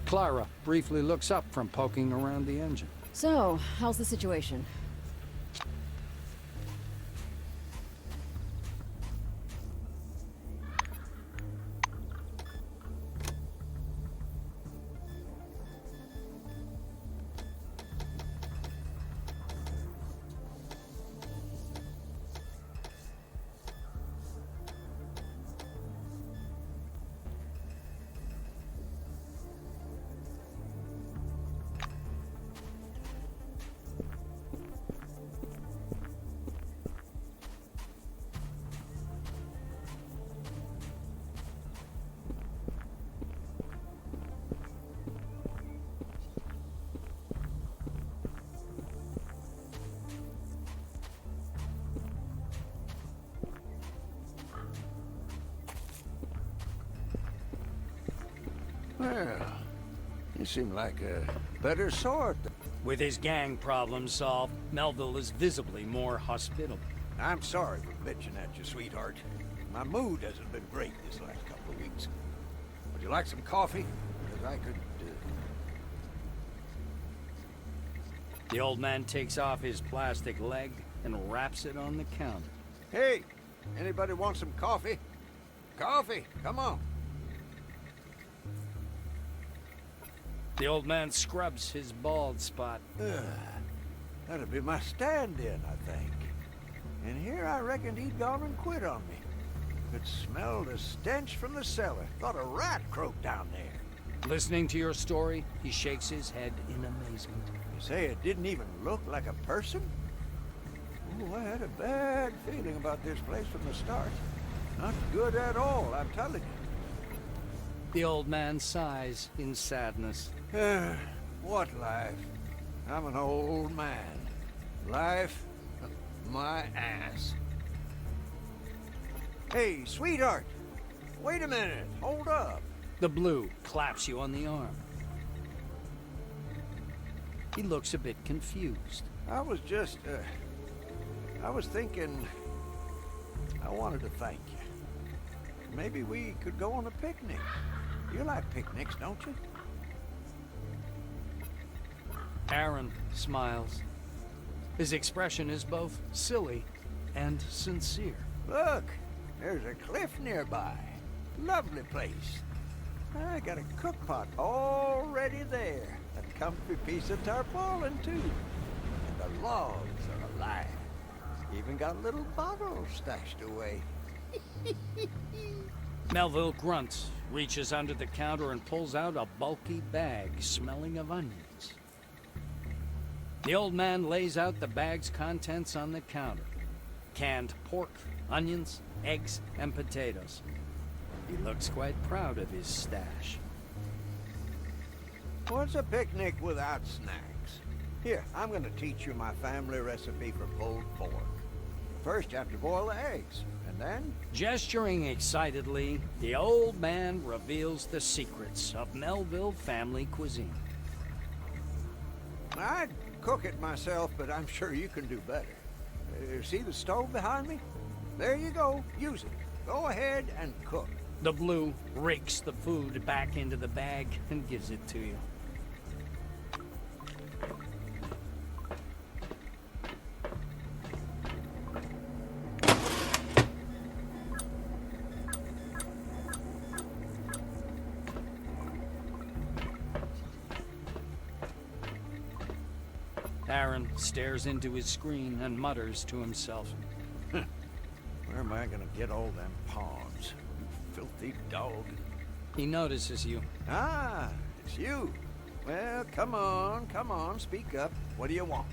Clara briefly looks up from poking around the engine. So, how's the situation? Well, you seem like a better sort. With his gang problem solved, Melville is visibly more hospitable. I'm sorry for bitching at you, sweetheart. My mood hasn't been great this last couple of weeks. Would you like some coffee? Because I could... The old man takes off his plastic leg and wraps it on the counter. Hey, anybody want some coffee? Coffee, come on. The old man scrubs his bald spot. That'd be my stand-in, I think. And here I reckoned he'd gone and quit on me. Could smell the stench from the cellar. Thought a rat croaked down there. Listening to your story, he shakes his head in amazement. You say it didn't even look like a person? Oh, I had a bad feeling about this place from the start. Not good at all, I'm telling you. The old man sighs in sadness. What life? I'm an old man. Life? My ass. Hey, sweetheart! Wait a minute, hold up. The blue claps you on the arm. He looks a bit confused. I was just, I was thinking... I wanted to thank you. Maybe we could go on a picnic. You like picnics, don't you? Aaron smiles. His expression is both silly and sincere. Look, there's a cliff nearby. Lovely place. I got a cook pot already there. A comfy piece of tarpaulin, too. And the logs are alive. Even got little bottles stashed away. Melville grunts, reaches under the counter and pulls out a bulky bag smelling of onions. The old man lays out the bag's contents on the counter. Canned pork, onions, eggs, and potatoes. He looks quite proud of his stash. What's a picnic without snacks? Here, I'm gonna teach you my family recipe for pulled pork. First, you have to boil the eggs, and then... Gesturing excitedly, the old man reveals the secrets of Melville family cuisine. I'd cook it myself, but I'm sure you can do better. See the stove behind me? There you go. Use it. Go ahead and cook. The blue rakes the food back into the bag and gives it to you. Aaron stares into his screen and mutters to himself. Where am I gonna get all them pawns? You filthy dog. He notices you. Ah, it's you. Well, come on, speak up. What do you want?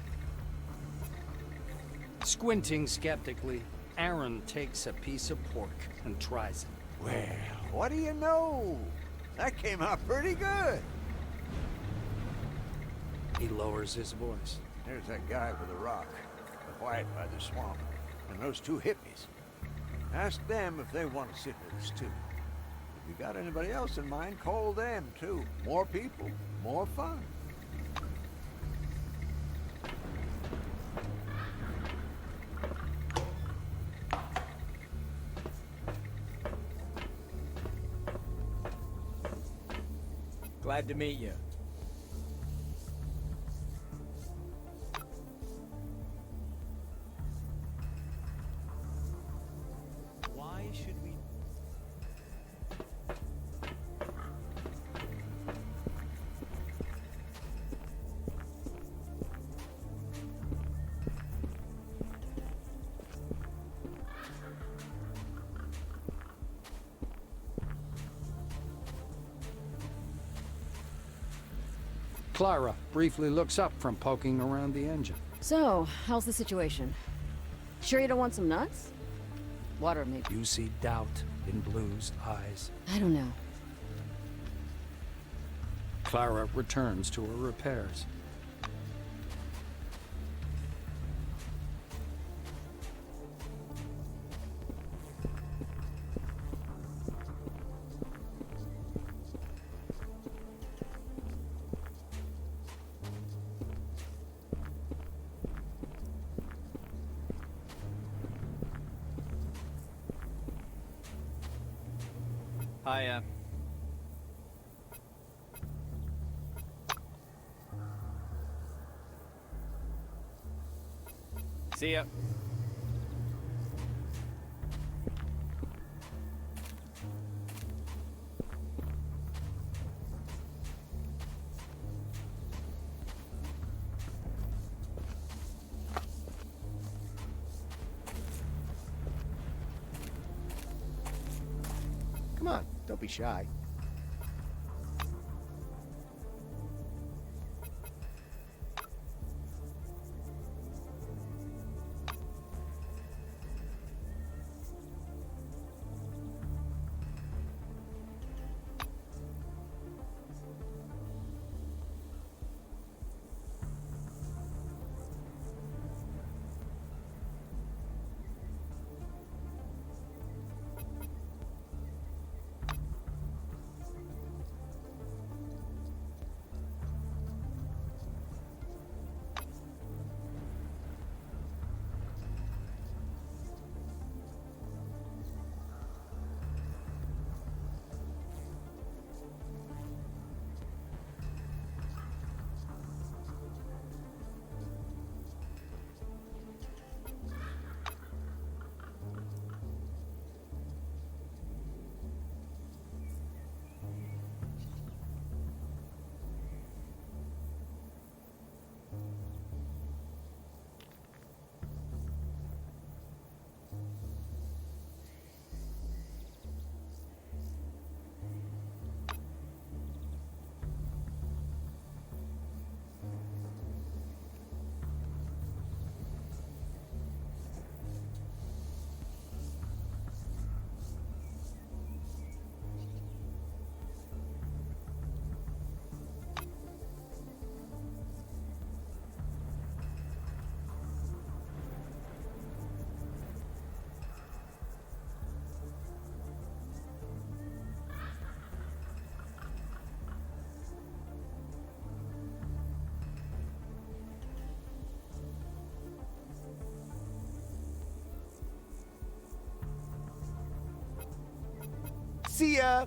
Squinting skeptically, Aaron takes a piece of pork and tries it. Well, what do you know? That came out pretty good. He lowers his voice. There's that guy with the rock, the white by the swamp, and those two hippies. Ask them if they want to sit with us, too. If you got anybody else in mind, call them, too. More people, more fun. Glad to meet you. Why should we... Clara briefly looks up from poking around the engine. So, how's the situation? Sure you don't want some nuts? Water, maybe. You see doubt in Blue's eyes. I don't know. Clara returns to her repairs. Hiya. See ya. Come on, don't be shy. See ya!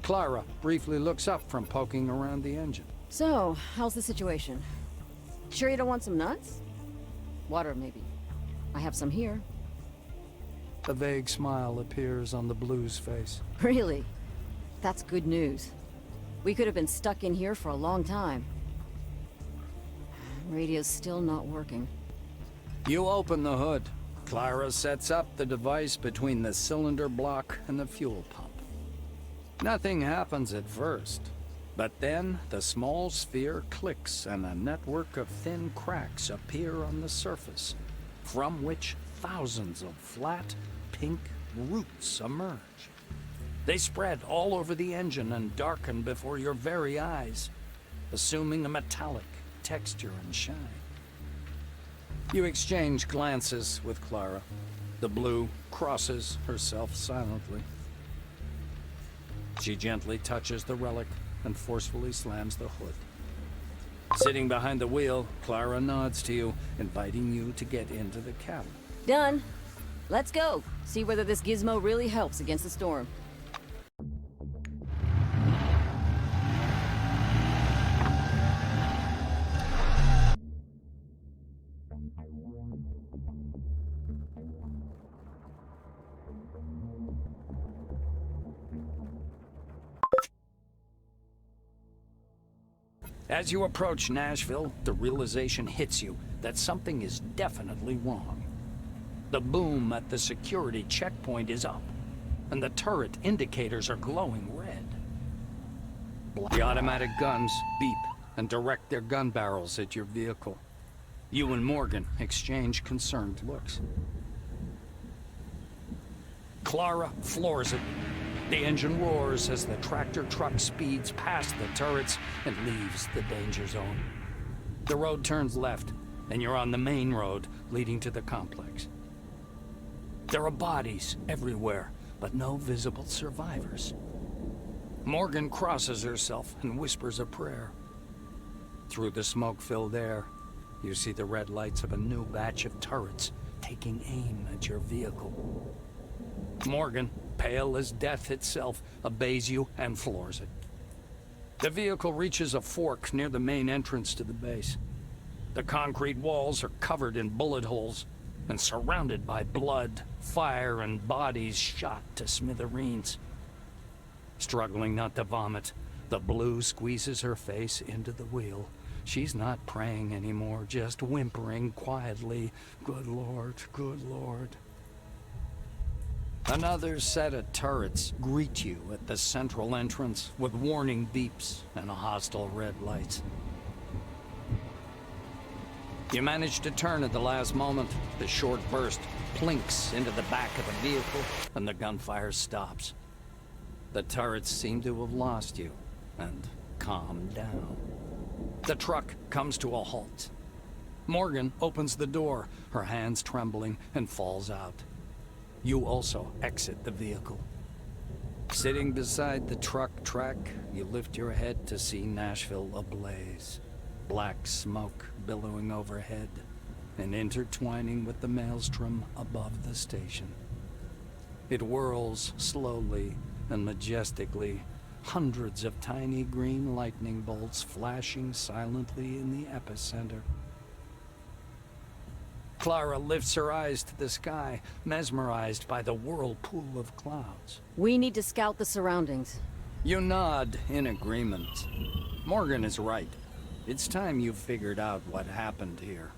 Clara briefly looks up from poking around the engine. So, how's the situation? Sure you don't want some nuts? Water, maybe. I have some here. A vague smile appears on the Blue's face. Really? That's good news. We could have been stuck in here for a long time. Radio's still not working. You open the hood. Clara sets up the device between the cylinder block and the fuel pump. Nothing happens at first, but then the small sphere clicks and a network of thin cracks appear on the surface, from which thousands of flat, pink roots emerge. They spread all over the engine and darken before your very eyes, assuming a metallic texture and shine. You exchange glances with Clara. The Blue crosses herself silently. She gently touches the relic and forcefully slams the hood. Sitting behind the wheel, Clara nods to you, inviting you to get into the cabin. Done. Let's go. See whether this gizmo really helps against the storm. As you approach Nashville, the realization hits you that something is definitely wrong. The boom at the security checkpoint is up, and the turret indicators are glowing red. The automatic guns beep and direct their gun barrels at your vehicle. You and Morgan exchange concerned looks. Clara floors it. The engine roars as the tractor truck speeds past the turrets and leaves the danger zone. The road turns left, and you're on the main road leading to the complex. There are bodies everywhere, but no visible survivors. Morgan crosses herself and whispers a prayer. Through the smoke-filled air, you see the red lights of a new batch of turrets taking aim at your vehicle. Morgan, pale as death itself, obeys you and floors it. The vehicle reaches a fork near the main entrance to the base. The concrete walls are covered in bullet holes and surrounded by blood, fire, and bodies shot to smithereens. Struggling not to vomit, the Blue squeezes her face into the wheel. She's not praying anymore, just whimpering quietly, "Good Lord, good Lord." Another set of turrets greet you at the central entrance with warning beeps and hostile red lights. You manage to turn at the last moment. The short burst plinks into the back of the vehicle, and the gunfire stops. The turrets seem to have lost you and calmed down. The truck comes to a halt. Morgan opens the door, her hands trembling, and falls out. You also exit the vehicle. Sitting beside the truck track, you lift your head to see Nashville ablaze. Black smoke billowing overhead and intertwining with the maelstrom above the station. It whirls slowly and majestically, hundreds of tiny green lightning bolts flashing silently in the epicenter. Clara lifts her eyes to the sky, mesmerized by the whirlpool of clouds. We need to scout the surroundings. You nod in agreement. Morgan is right. It's time you figured out what happened here.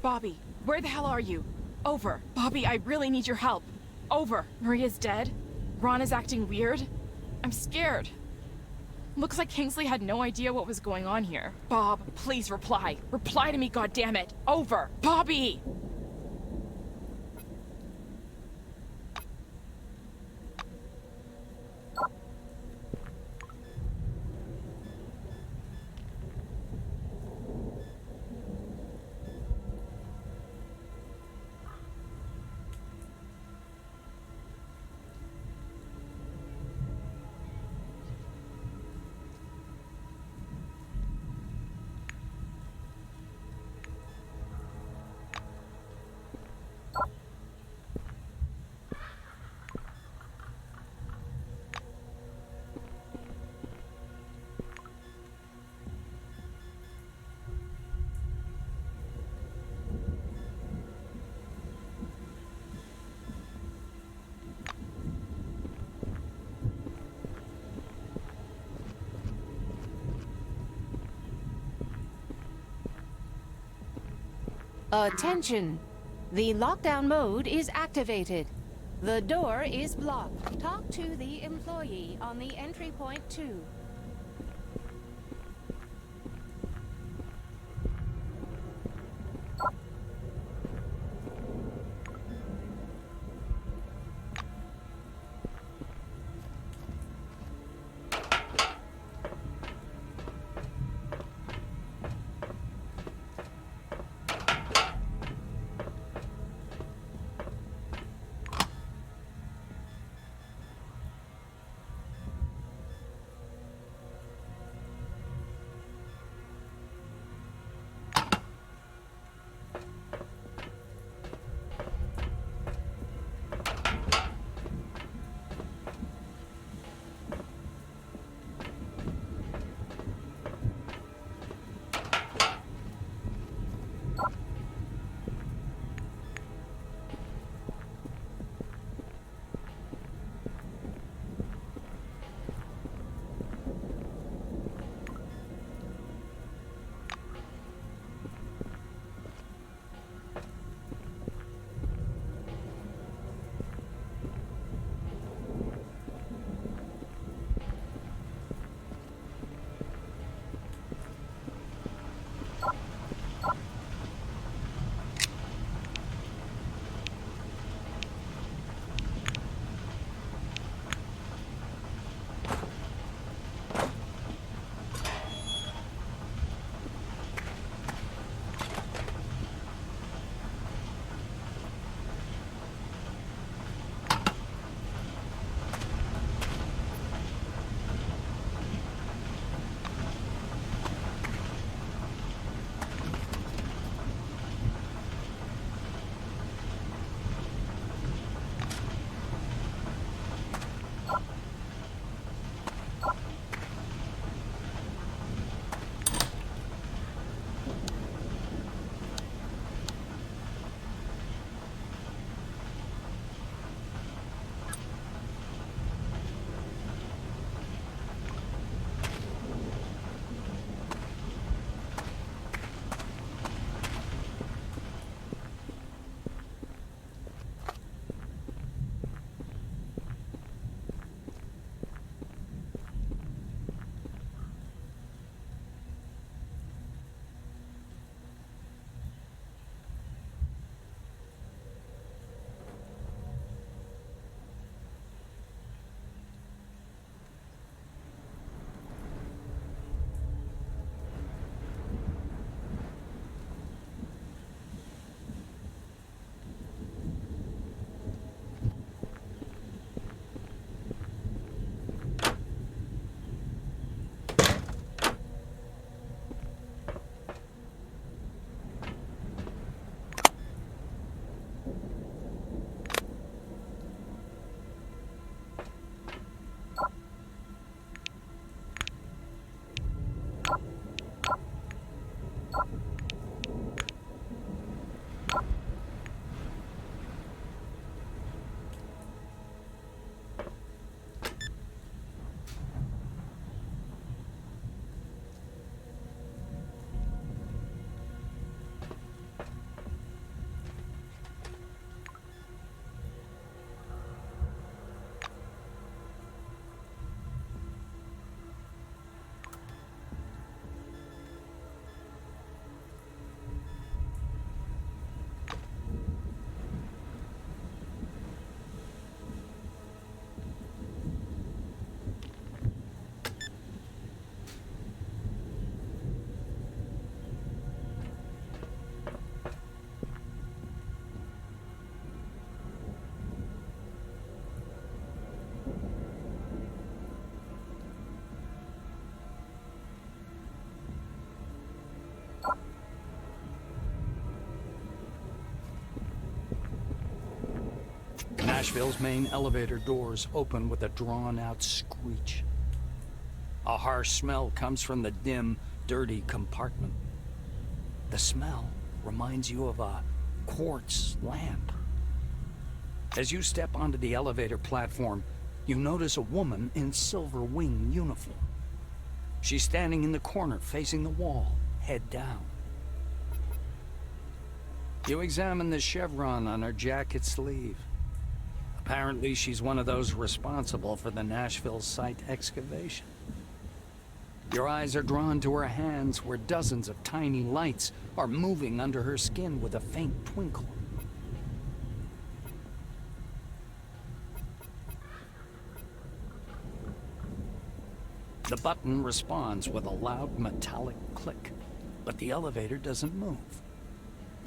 Bobby, where the hell are you? Over. Bobby, I really need your help. Over. Maria's dead. Ron is acting weird. I'm scared. Looks like Kingsley had no idea what was going on here. Bob, please reply. Reply to me, goddammit. Over. Bobby! Attention! The lockdown mode is activated. The door is blocked. Talk to the employee on the entry point 2. Nashville's main elevator doors open with a drawn-out screech. A harsh smell comes from the dim, dirty compartment. The smell reminds you of a quartz lamp. As you step onto the elevator platform, you notice a woman in silver wing uniform. She's standing in the corner facing the wall, head down. You examine the chevron on her jacket sleeve. Apparently, she's one of those responsible for the Nashville site excavation. Your eyes are drawn to her hands where dozens of tiny lights are moving under her skin with a faint twinkle. The button responds with a loud metallic click, but the elevator doesn't move.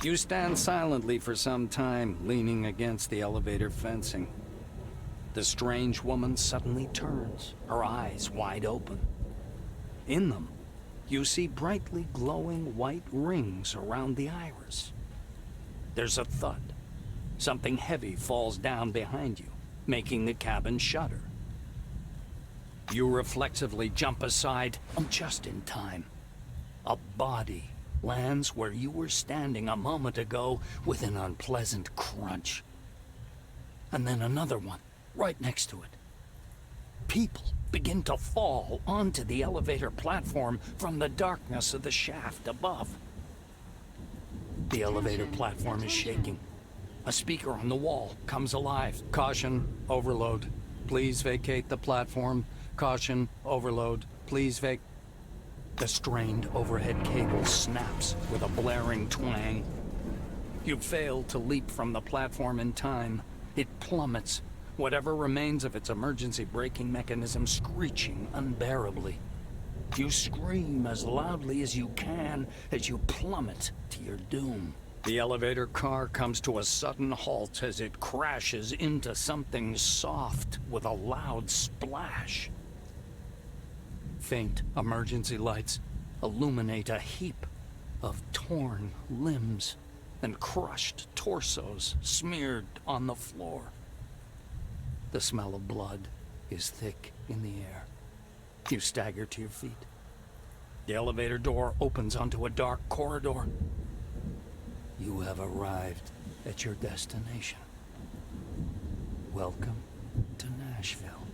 You stand silently for some time, leaning against the elevator fencing. The strange woman suddenly turns, her eyes wide open. In them, you see brightly glowing white rings around the iris. There's a thud. Something heavy falls down behind you, making the cabin shudder. You reflexively jump aside, just in time. A body lands where you were standing a moment ago with an unpleasant crunch. And then another one, right next to it. People begin to fall onto the elevator platform from the darkness of the shaft above. The elevator platform is shaking. A speaker on the wall comes alive. Caution, overload. Please vacate the platform. Caution, overload. Please vacate. The strained overhead cable snaps with a blaring twang. You fail to leap from the platform in time. It plummets, whatever remains of its emergency braking mechanism screeching unbearably. You scream as loudly as you can as you plummet to your doom. The elevator car comes to a sudden halt as it crashes into something soft with a loud splash. Faint emergency lights illuminate a heap of torn limbs and crushed torsos smeared on the floor. The smell of blood is thick in the air. You stagger to your feet. The elevator door opens onto a dark corridor. You have arrived at your destination. Welcome to Nashville.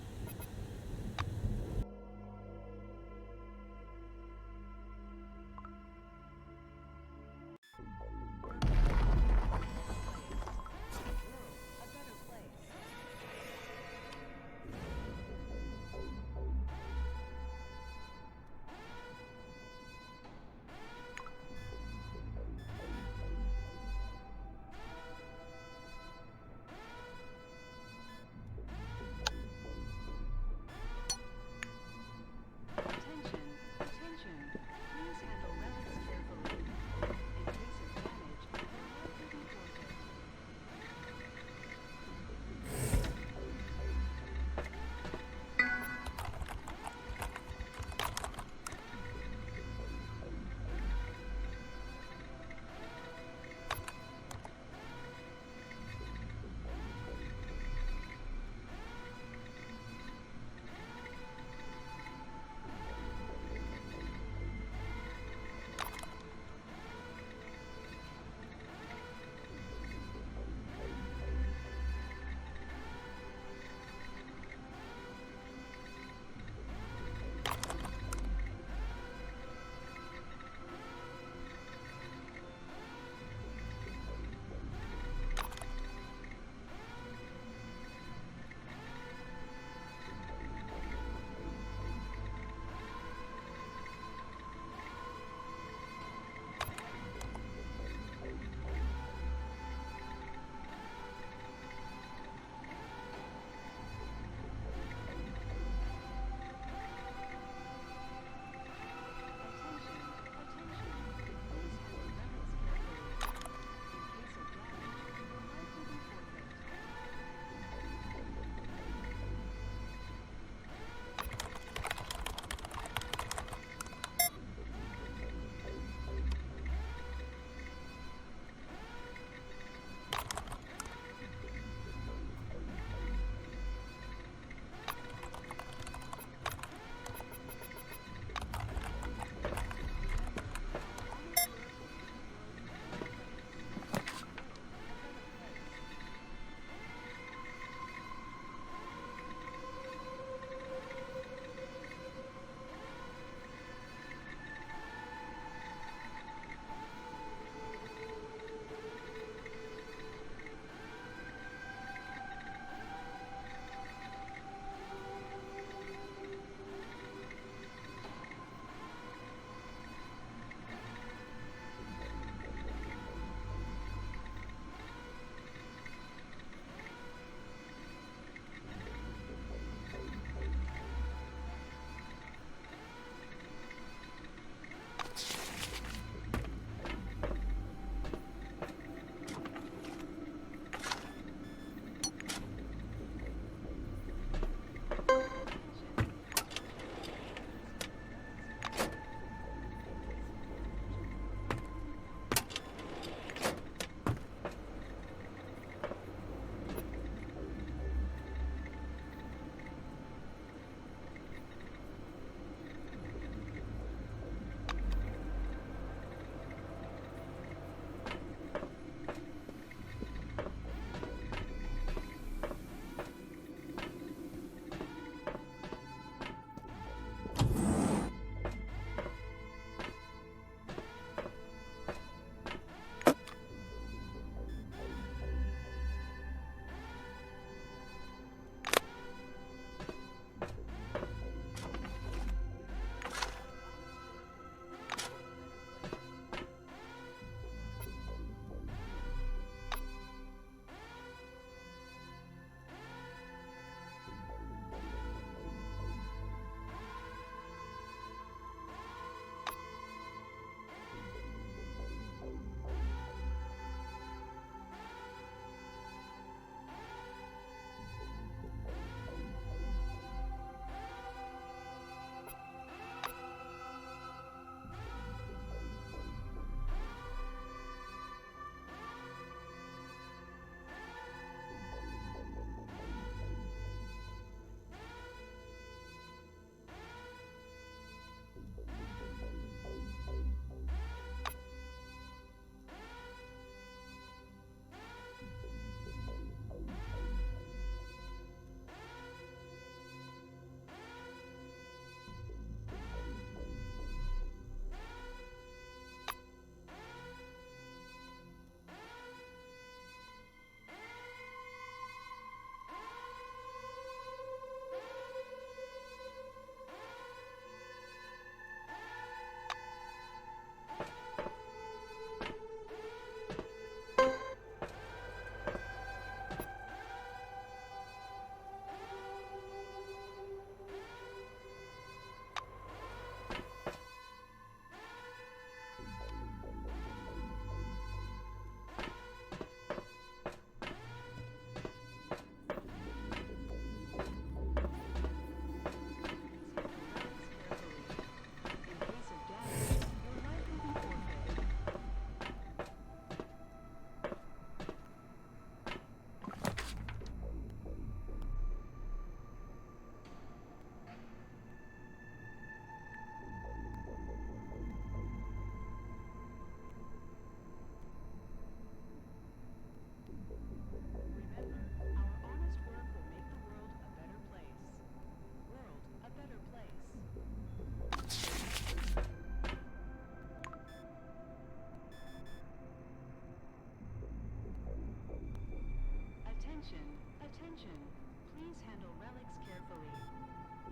handle relics carefully.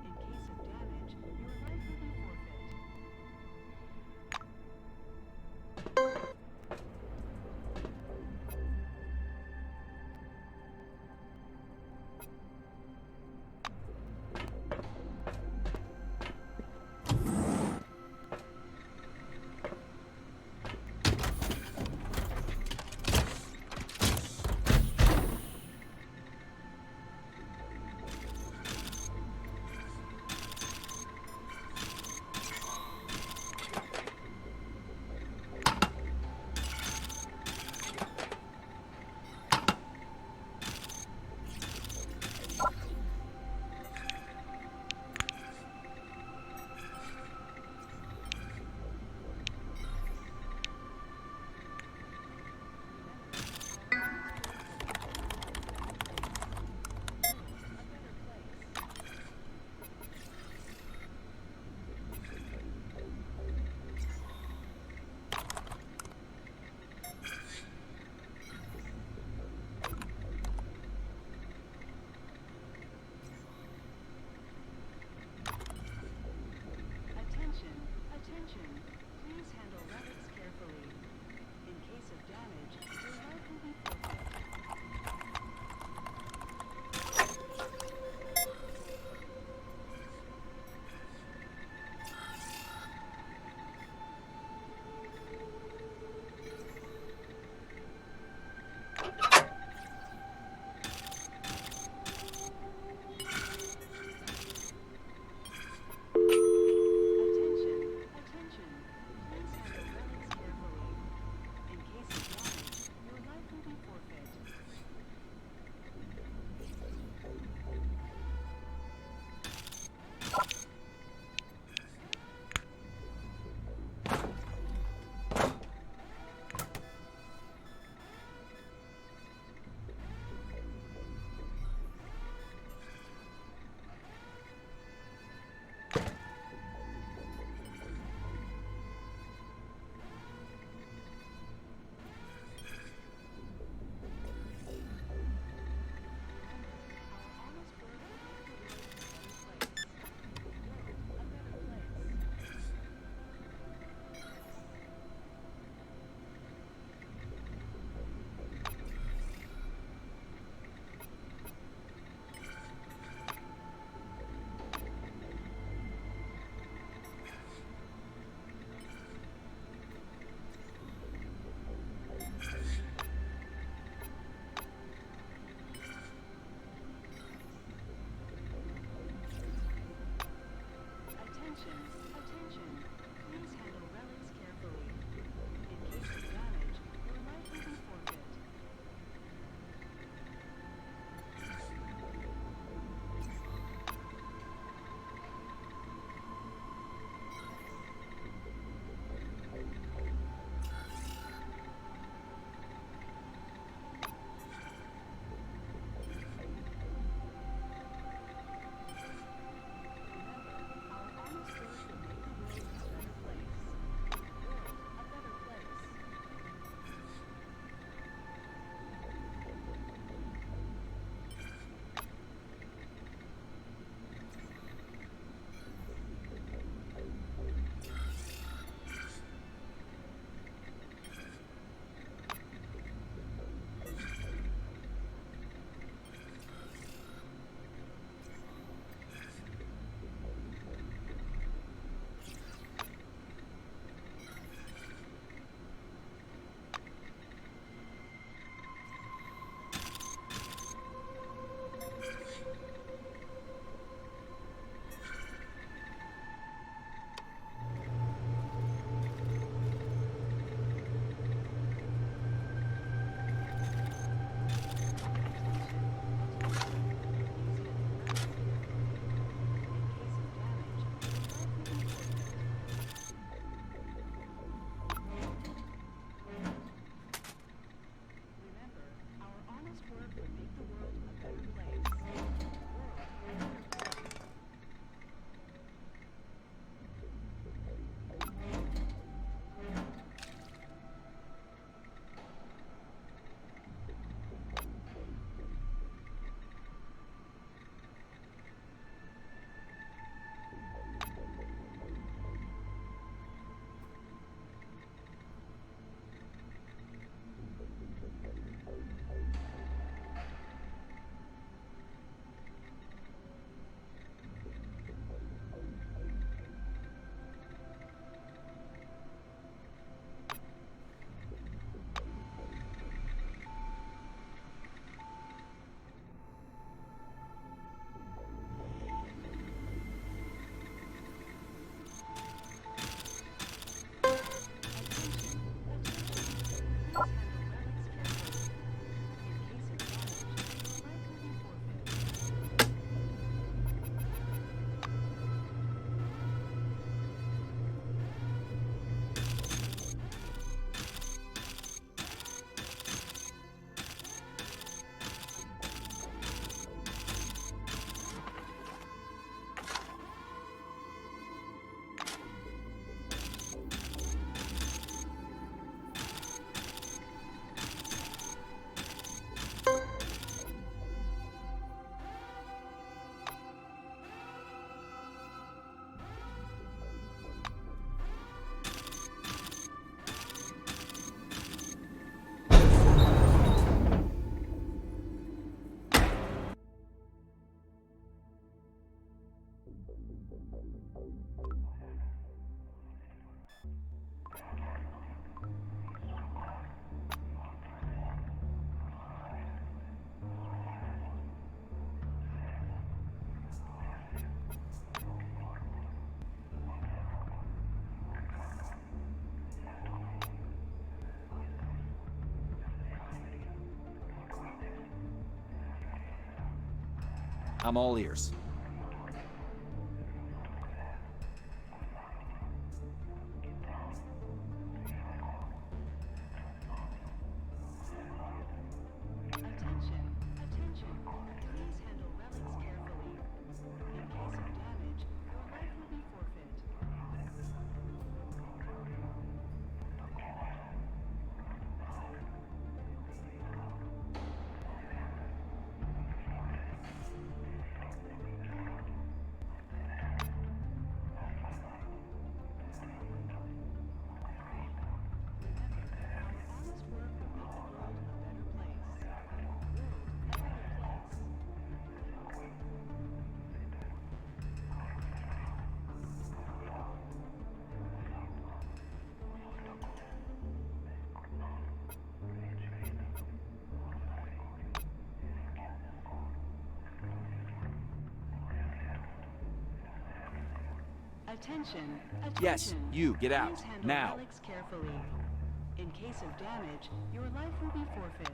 In case of damage, your life will be forfeit. Attention, please handle relics carefully. In case of damage, your life will be forfeit. Attention, please handle relics carefully. In case of damage, your life will be forfeit. Attention, please handle relics carefully. In case of damage, your life will be forfeit. Remember, our honest work will make I'm all ears. Attention, attention. Please handle relics carefully. In case of damage, your life will be forfeit. Our honest work will make the world a better place. World, a better place. Attention, attention. Yes, you, get out, Please handle now. relics carefully. In case of damage, your life will be forfeit.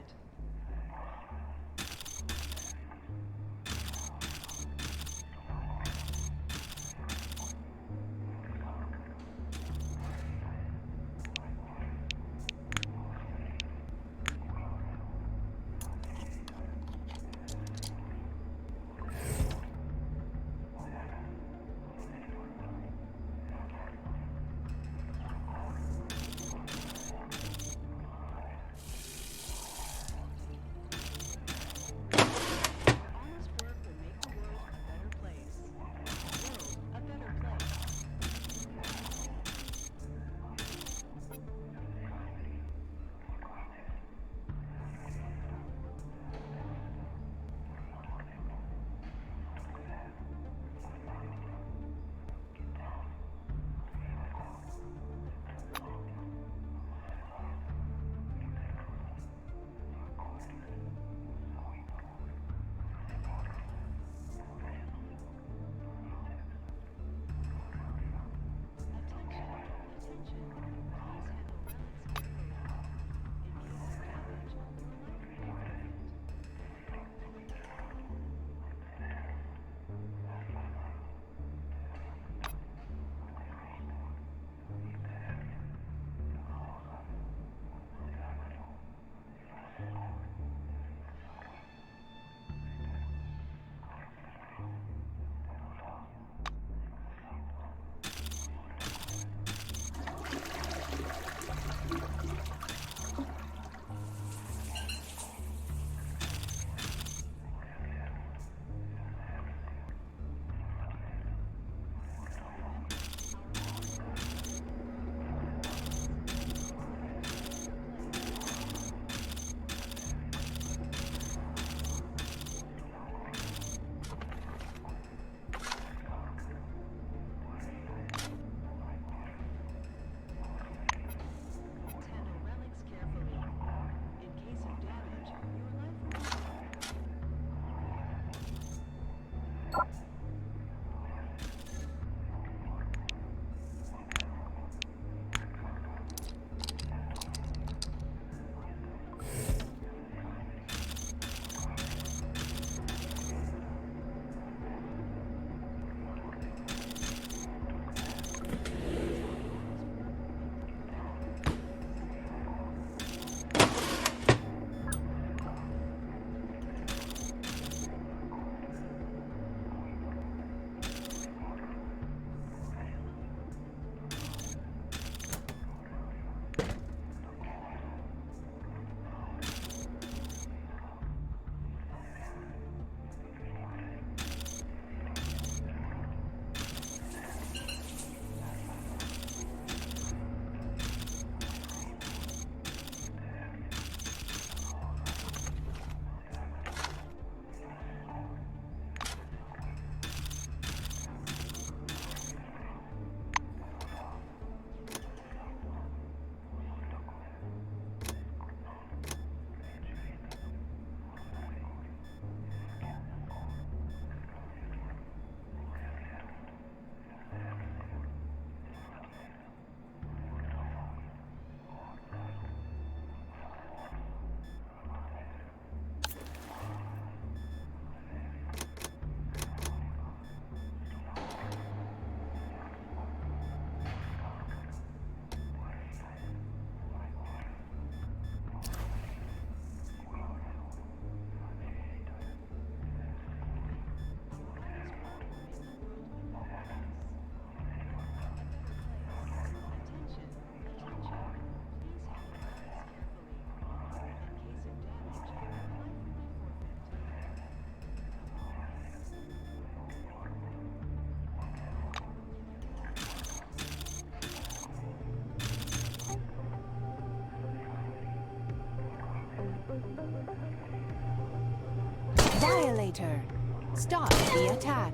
Violator. Stop the attack.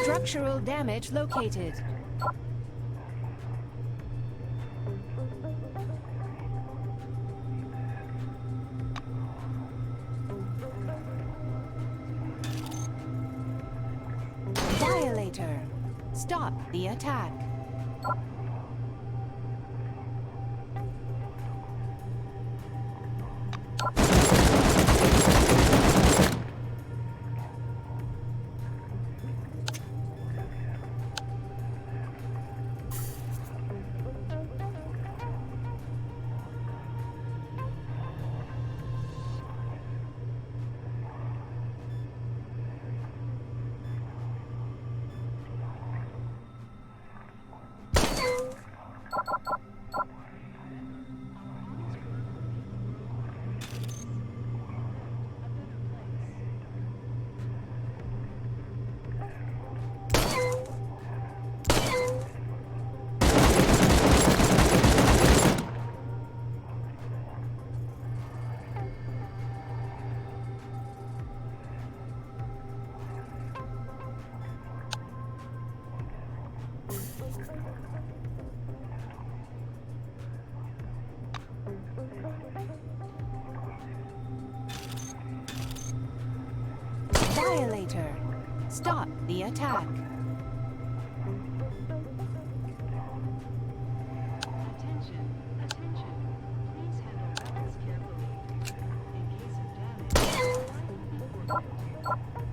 Structural damage located. Violator. Stop the attack. Violator. Stop the attack. Attention, attention. Please handle relics carefully. In case of damage, your life will be forfeit.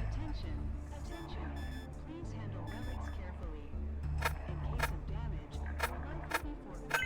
Attention, attention. Please handle relics carefully. In case of damage, your life will be forfeit.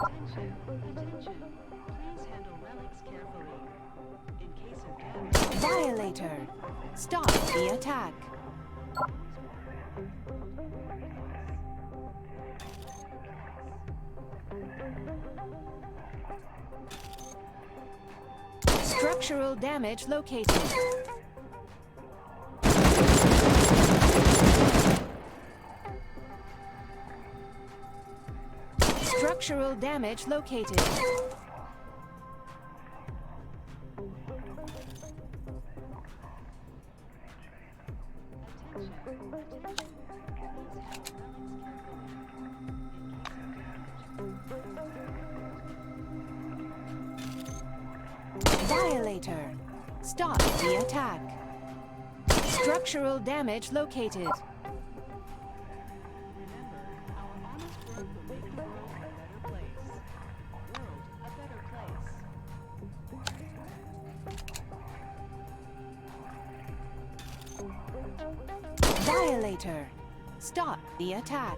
Attention, attention. Please handle relics carefully. In case of damage, Violator. Stop the attack. Structural damage located. Structural damage located. Violator. Stop the attack. Structural damage located. Violator. Stop the attack.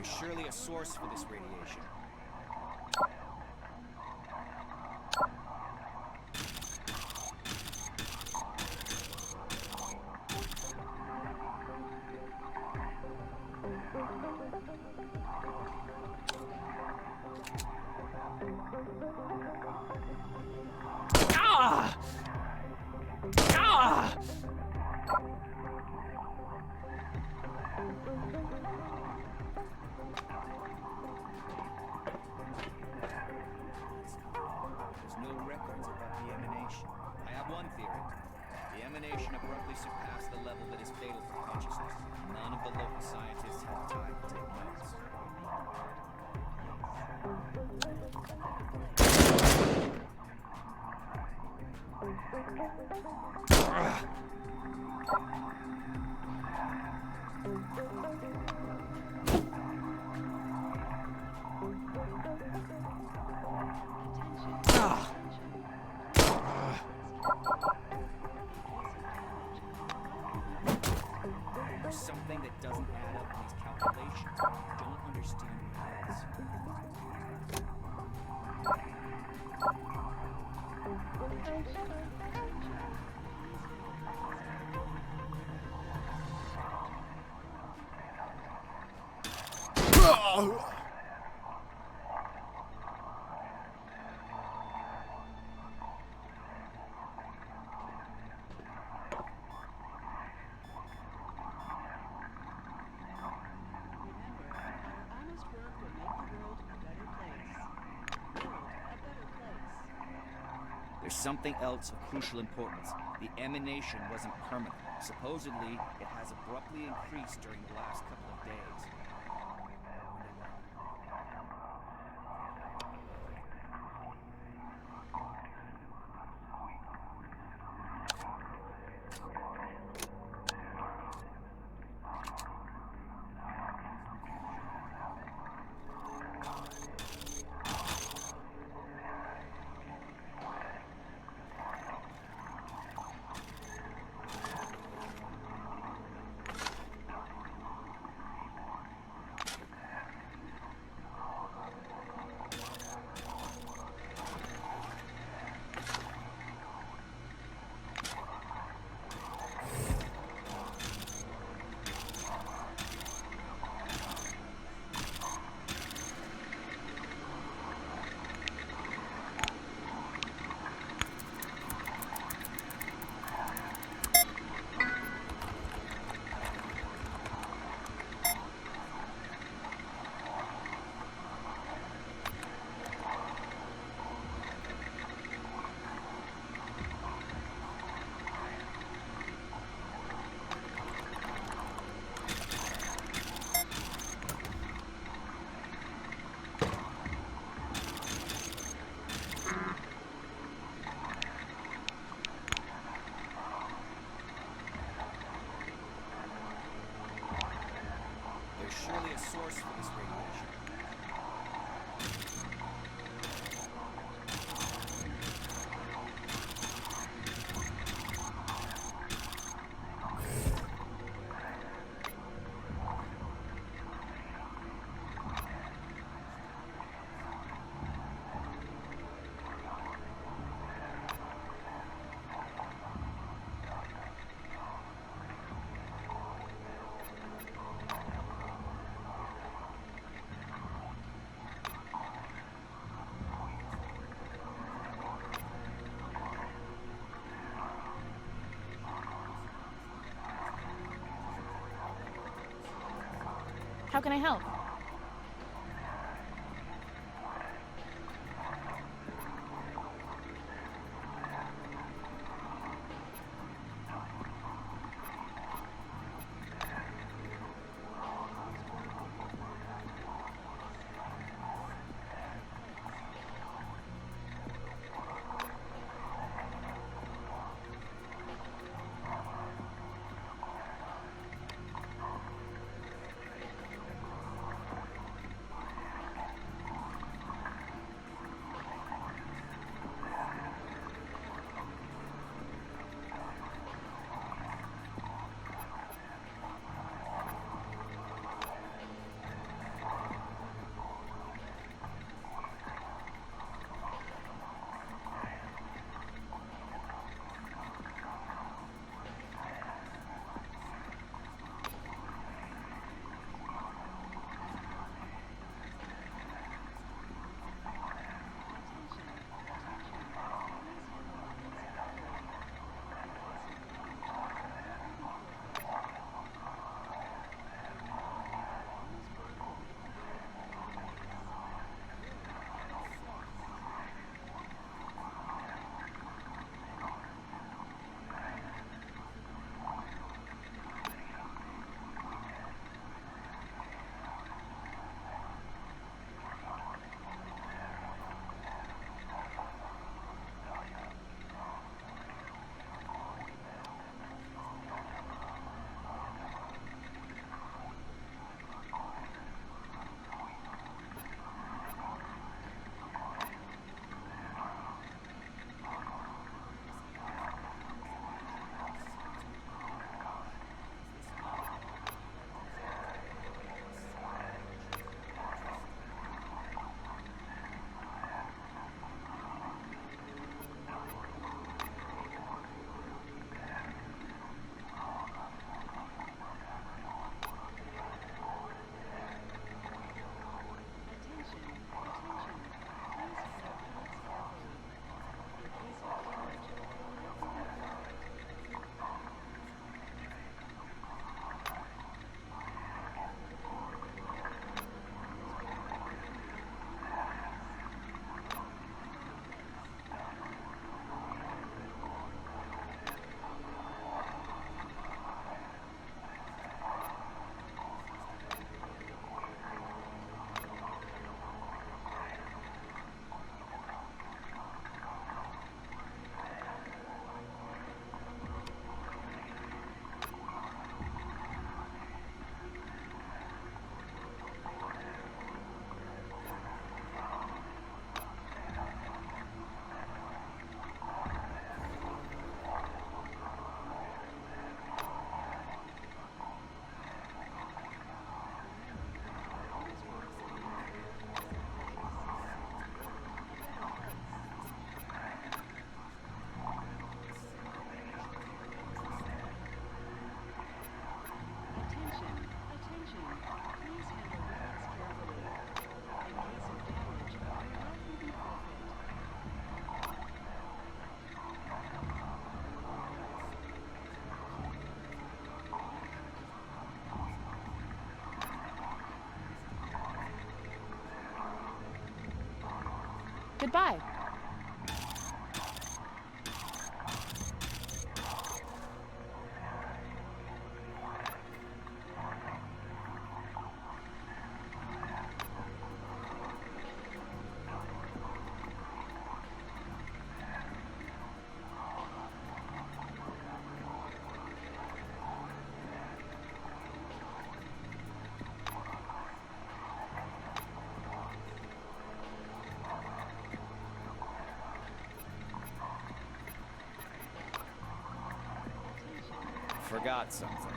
There's surely a source for this radiation. Ah! Ah! There's no records about the emanation. I have one theory. The emanation abruptly surpassed the level that is fatal for consciousness. None of the local scientists had time to take notes. There's something that doesn't add up in these calculations. I don't understand what it is. Remember, our honest work will make the world a better place. Build a better place. There's something else of crucial importance. The emanation wasn't permanent. Supposedly, it has abruptly increased during the last couple of days. There's surely a source for this radiation. How can I help? Goodbye. Forgot something.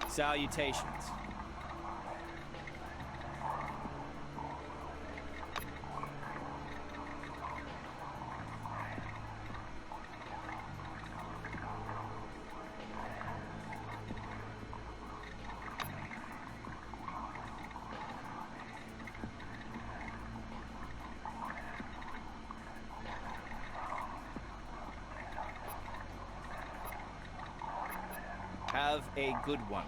Salutations. Have a good one.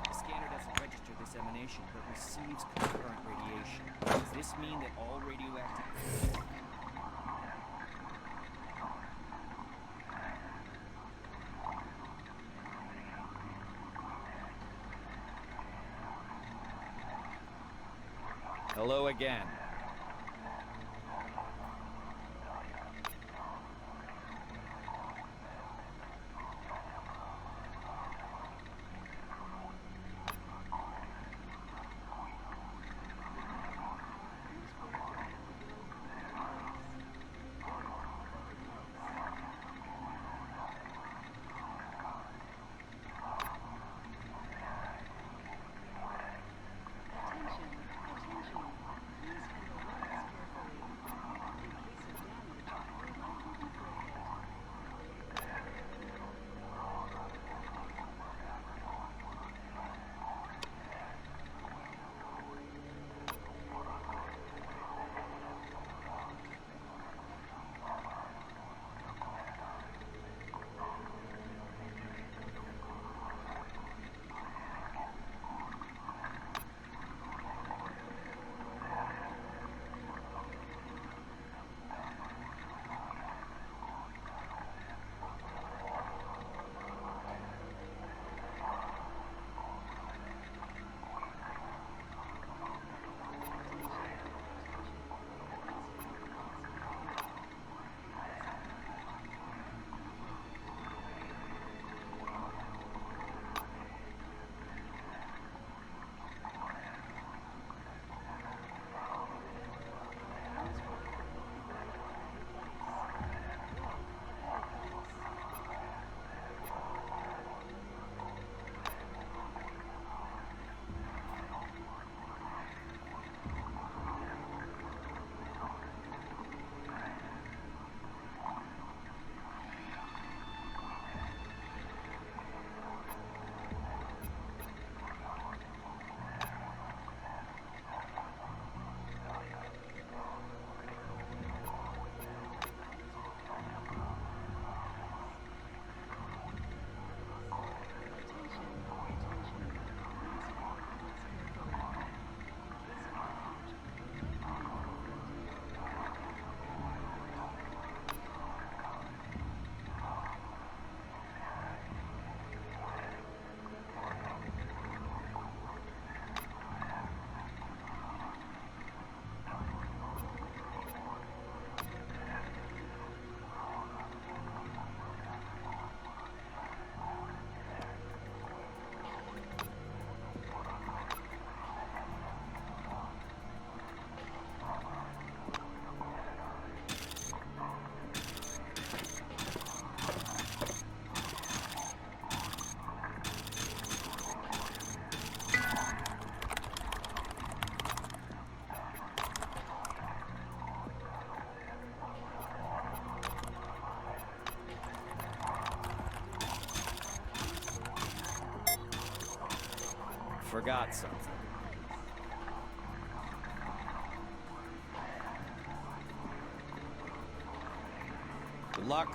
The scanner doesn't register this emanation, but receives concurrent radiation. Does this mean that all radioactive... Hello again. Attention, attention. Please handle weapons carefully. In case of damage, your life will be forfeit. Forgot something. Good luck.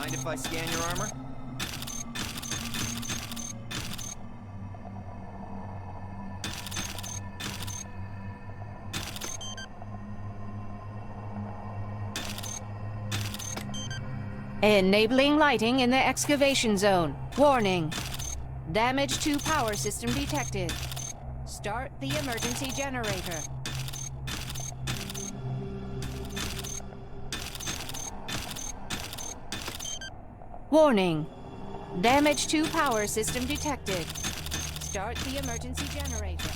Mind if I scan your armor? Enabling lighting in the excavation zone. Warning. Damage to power system detected. Start the emergency generator. Warning. Damage to power system detected. Start the emergency generator.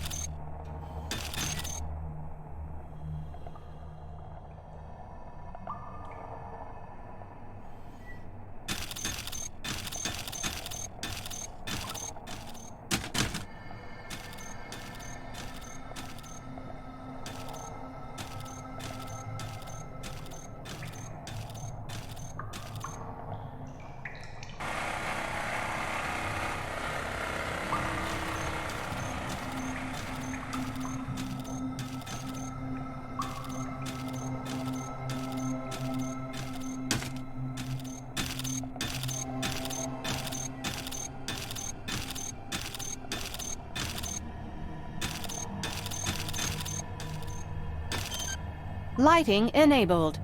Lighting enabled.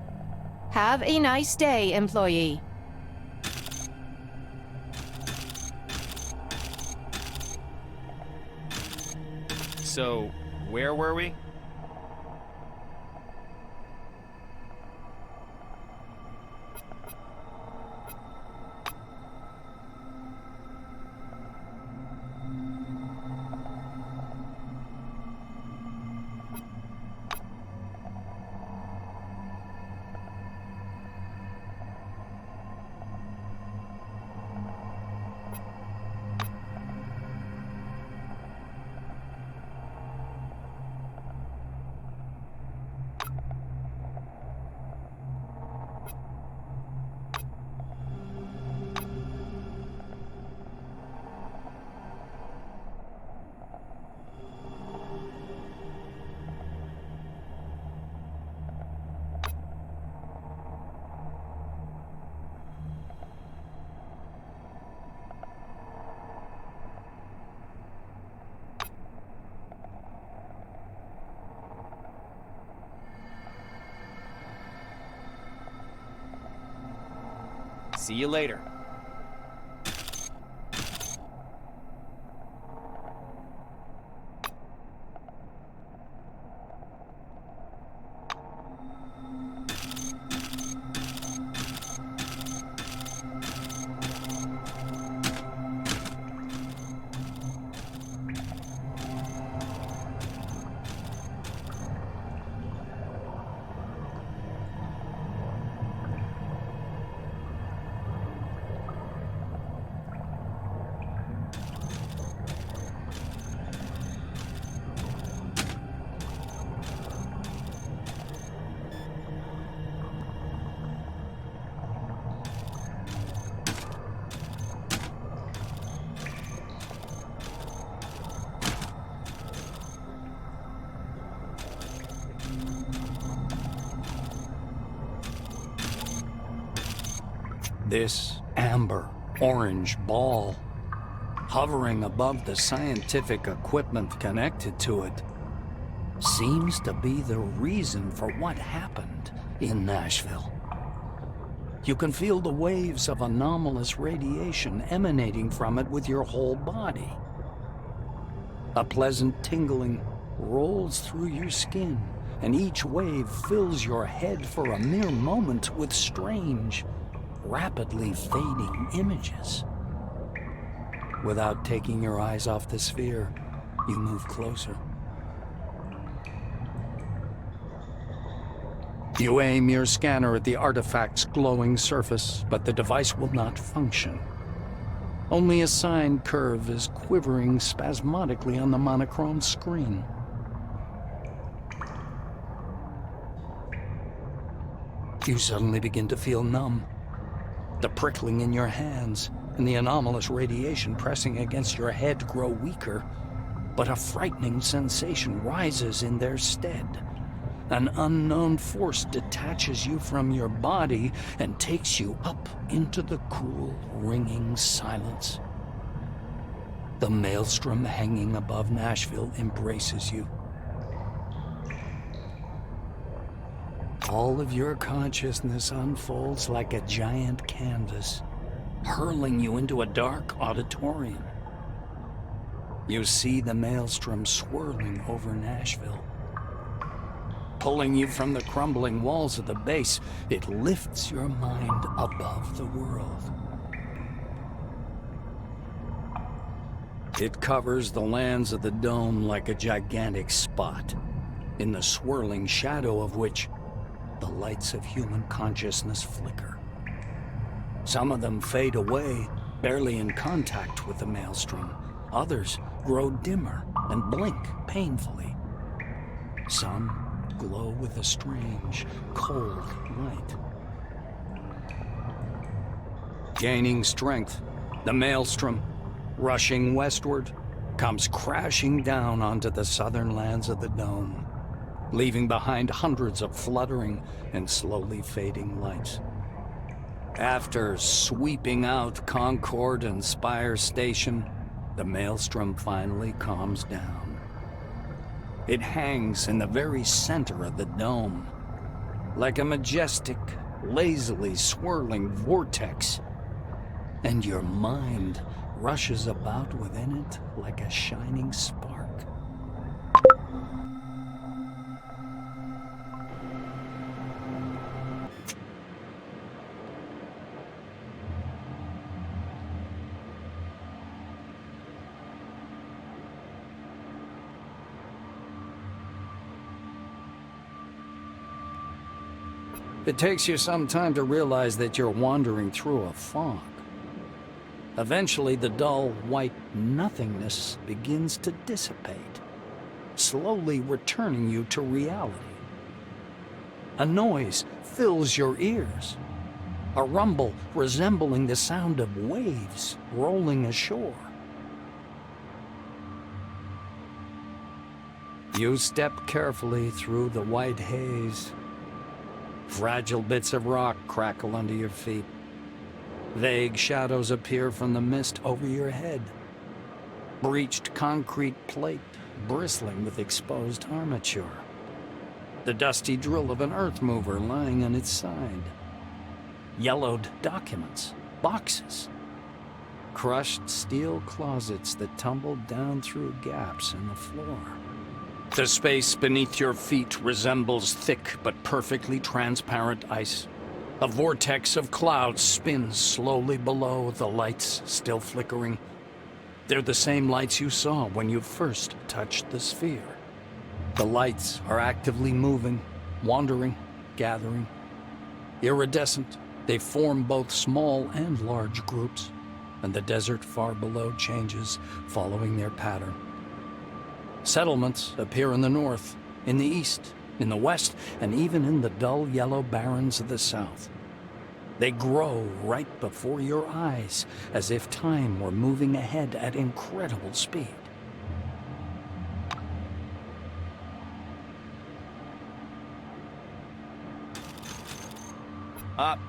Have a nice day, employee. So, where were we? See you later. This amber orange ball, hovering above the scientific equipment connected to it, seems to be the reason for what happened in Nashville. You can feel the waves of anomalous radiation emanating from it with your whole body. A pleasant tingling rolls through your skin, and each wave fills your head for a mere moment with strange, rapidly fading images. Without taking your eyes off the sphere, you move closer. You aim your scanner at the artifact's glowing surface, but the device will not function. Only a sine curve is quivering spasmodically on the monochrome screen. You suddenly begin to feel numb. The prickling in your hands and the anomalous radiation pressing against your head grow weaker, but a frightening sensation rises in their stead. An unknown force detaches you from your body and takes you up into the cool, ringing silence. The maelstrom hanging above Nashville embraces you. All of your consciousness unfolds like a giant canvas, hurling you into a dark auditorium. You see the maelstrom swirling over Nashville. Pulling you from the crumbling walls of the base, it lifts your mind above the world. It covers the lands of the dome like a gigantic spot, in the swirling shadow of which the lights of human consciousness flicker. Some of them fade away, barely in contact with the maelstrom. Others grow dimmer and blink painfully. Some glow with a strange, cold light. Gaining strength, the maelstrom, rushing westward, comes crashing down onto the southern lands of the dome, leaving behind hundreds of fluttering and slowly fading lights. After sweeping out Concord and Spire Station, the maelstrom finally calms down. It hangs in the very center of the dome, like a majestic, lazily swirling vortex. And your mind rushes about within it like a shining spark. It takes you some time to realize that you're wandering through a fog. Eventually, the dull, white nothingness begins to dissipate, slowly returning you to reality. A noise fills your ears, a rumble resembling the sound of waves rolling ashore. You step carefully through the white haze. Fragile bits of rock crackle under your feet. Vague shadows appear from the mist over your head. Breached concrete plate bristling with exposed armature. The dusty drill of an earth mover lying on its side. Yellowed documents, boxes. Crushed steel closets that tumbled down through gaps in the floor. The space beneath your feet resembles thick but perfectly transparent ice. A vortex of clouds spins slowly below, the lights still flickering. They're the same lights you saw when you first touched the sphere. The lights are actively moving, wandering, gathering. Iridescent, they form both small and large groups, and the desert far below changes, following their pattern. Settlements appear in the north, in the east, in the west, and even in the dull yellow barrens of the south. They grow right before your eyes, as if time were moving ahead at incredible speed.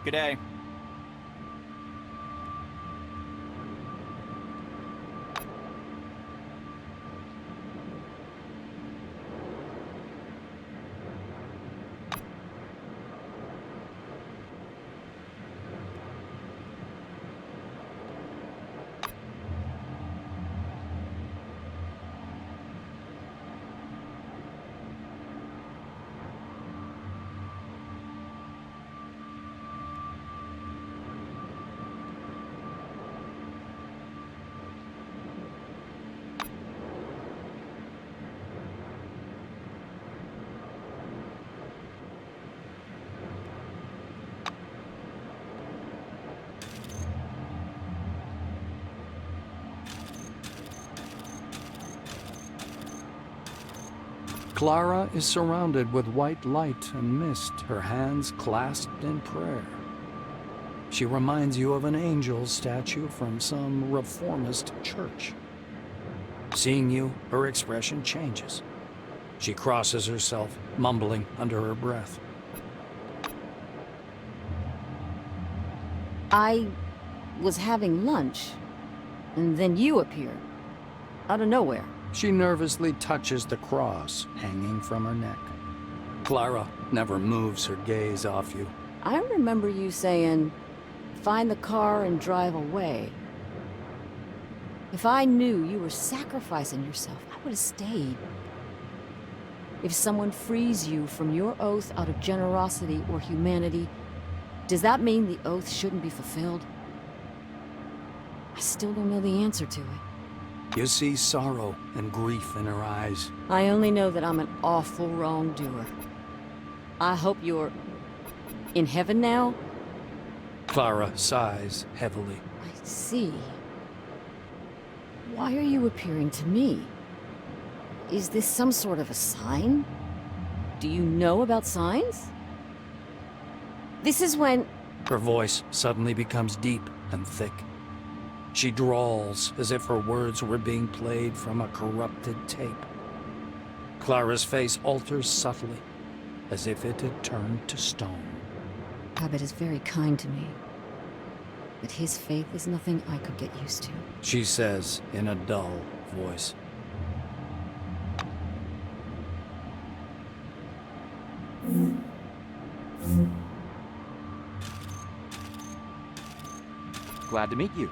Good day. Clara is surrounded with white light and mist, her hands clasped in prayer. She reminds you of an angel statue from some reformist church. Seeing you, her expression changes. She crosses herself, mumbling under her breath. I was having lunch, and then you appeared. Out of nowhere. She nervously touches the cross hanging from her neck. Clara never moves her gaze off you. I remember you saying, find the car and drive away. If I knew you were sacrificing yourself, I would have stayed. If someone frees you from your oath out of generosity or humanity, does that mean the oath shouldn't be fulfilled? I still don't know the answer to it. You see sorrow and grief in her eyes. I only know that I'm an awful wrongdoer. I hope you're in heaven now? Clara sighs heavily. I see. Why are you appearing to me? Is this some sort of a sign? Do you know about signs? This is when... Her voice suddenly becomes deep and thick. She drawls as if her words were being played from a corrupted tape. Clara's face alters subtly, as if it had turned to stone. Abbott is very kind to me, but his faith is nothing I could get used to. She says in a dull voice. Glad to meet you.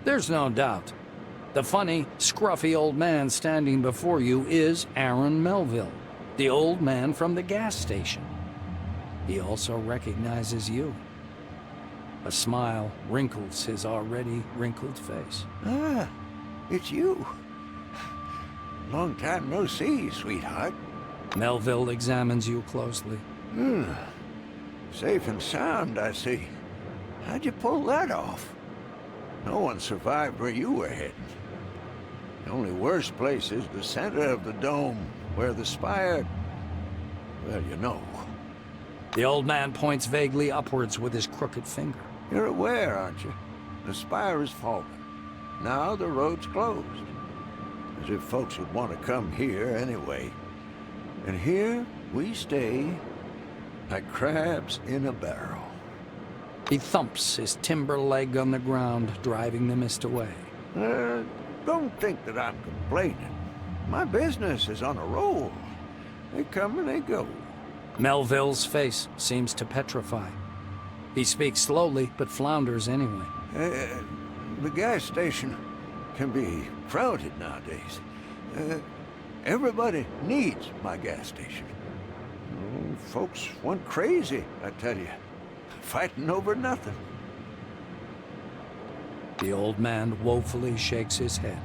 There's no doubt. The funny, scruffy old man standing before you is Aaron Melville, the old man from the gas station. He also recognizes you. A smile wrinkles his already wrinkled face. Ah, it's you. Long time no see, sweetheart. Melville examines you closely. Safe and sound, I see. How'd you pull that off? No one survived where you were heading. The only worst place is the center of the dome, where the spire... well, you know. The old man points vaguely upwards with his crooked finger. You're aware, aren't you? The spire is fallen. Now the road's closed. As if folks would want to come here anyway. And here we stay, like crabs in a barrel. He thumps his timber leg on the ground, driving the mist away. Don't think that I'm complaining. My business is on a roll. They come and they go. Melville's face seems to petrify. He speaks slowly, but flounders anyway. The gas station can be crowded nowadays. Everybody needs my gas station. Oh, folks went crazy, I tell you. Fighting over nothing. The old man woefully shakes his head.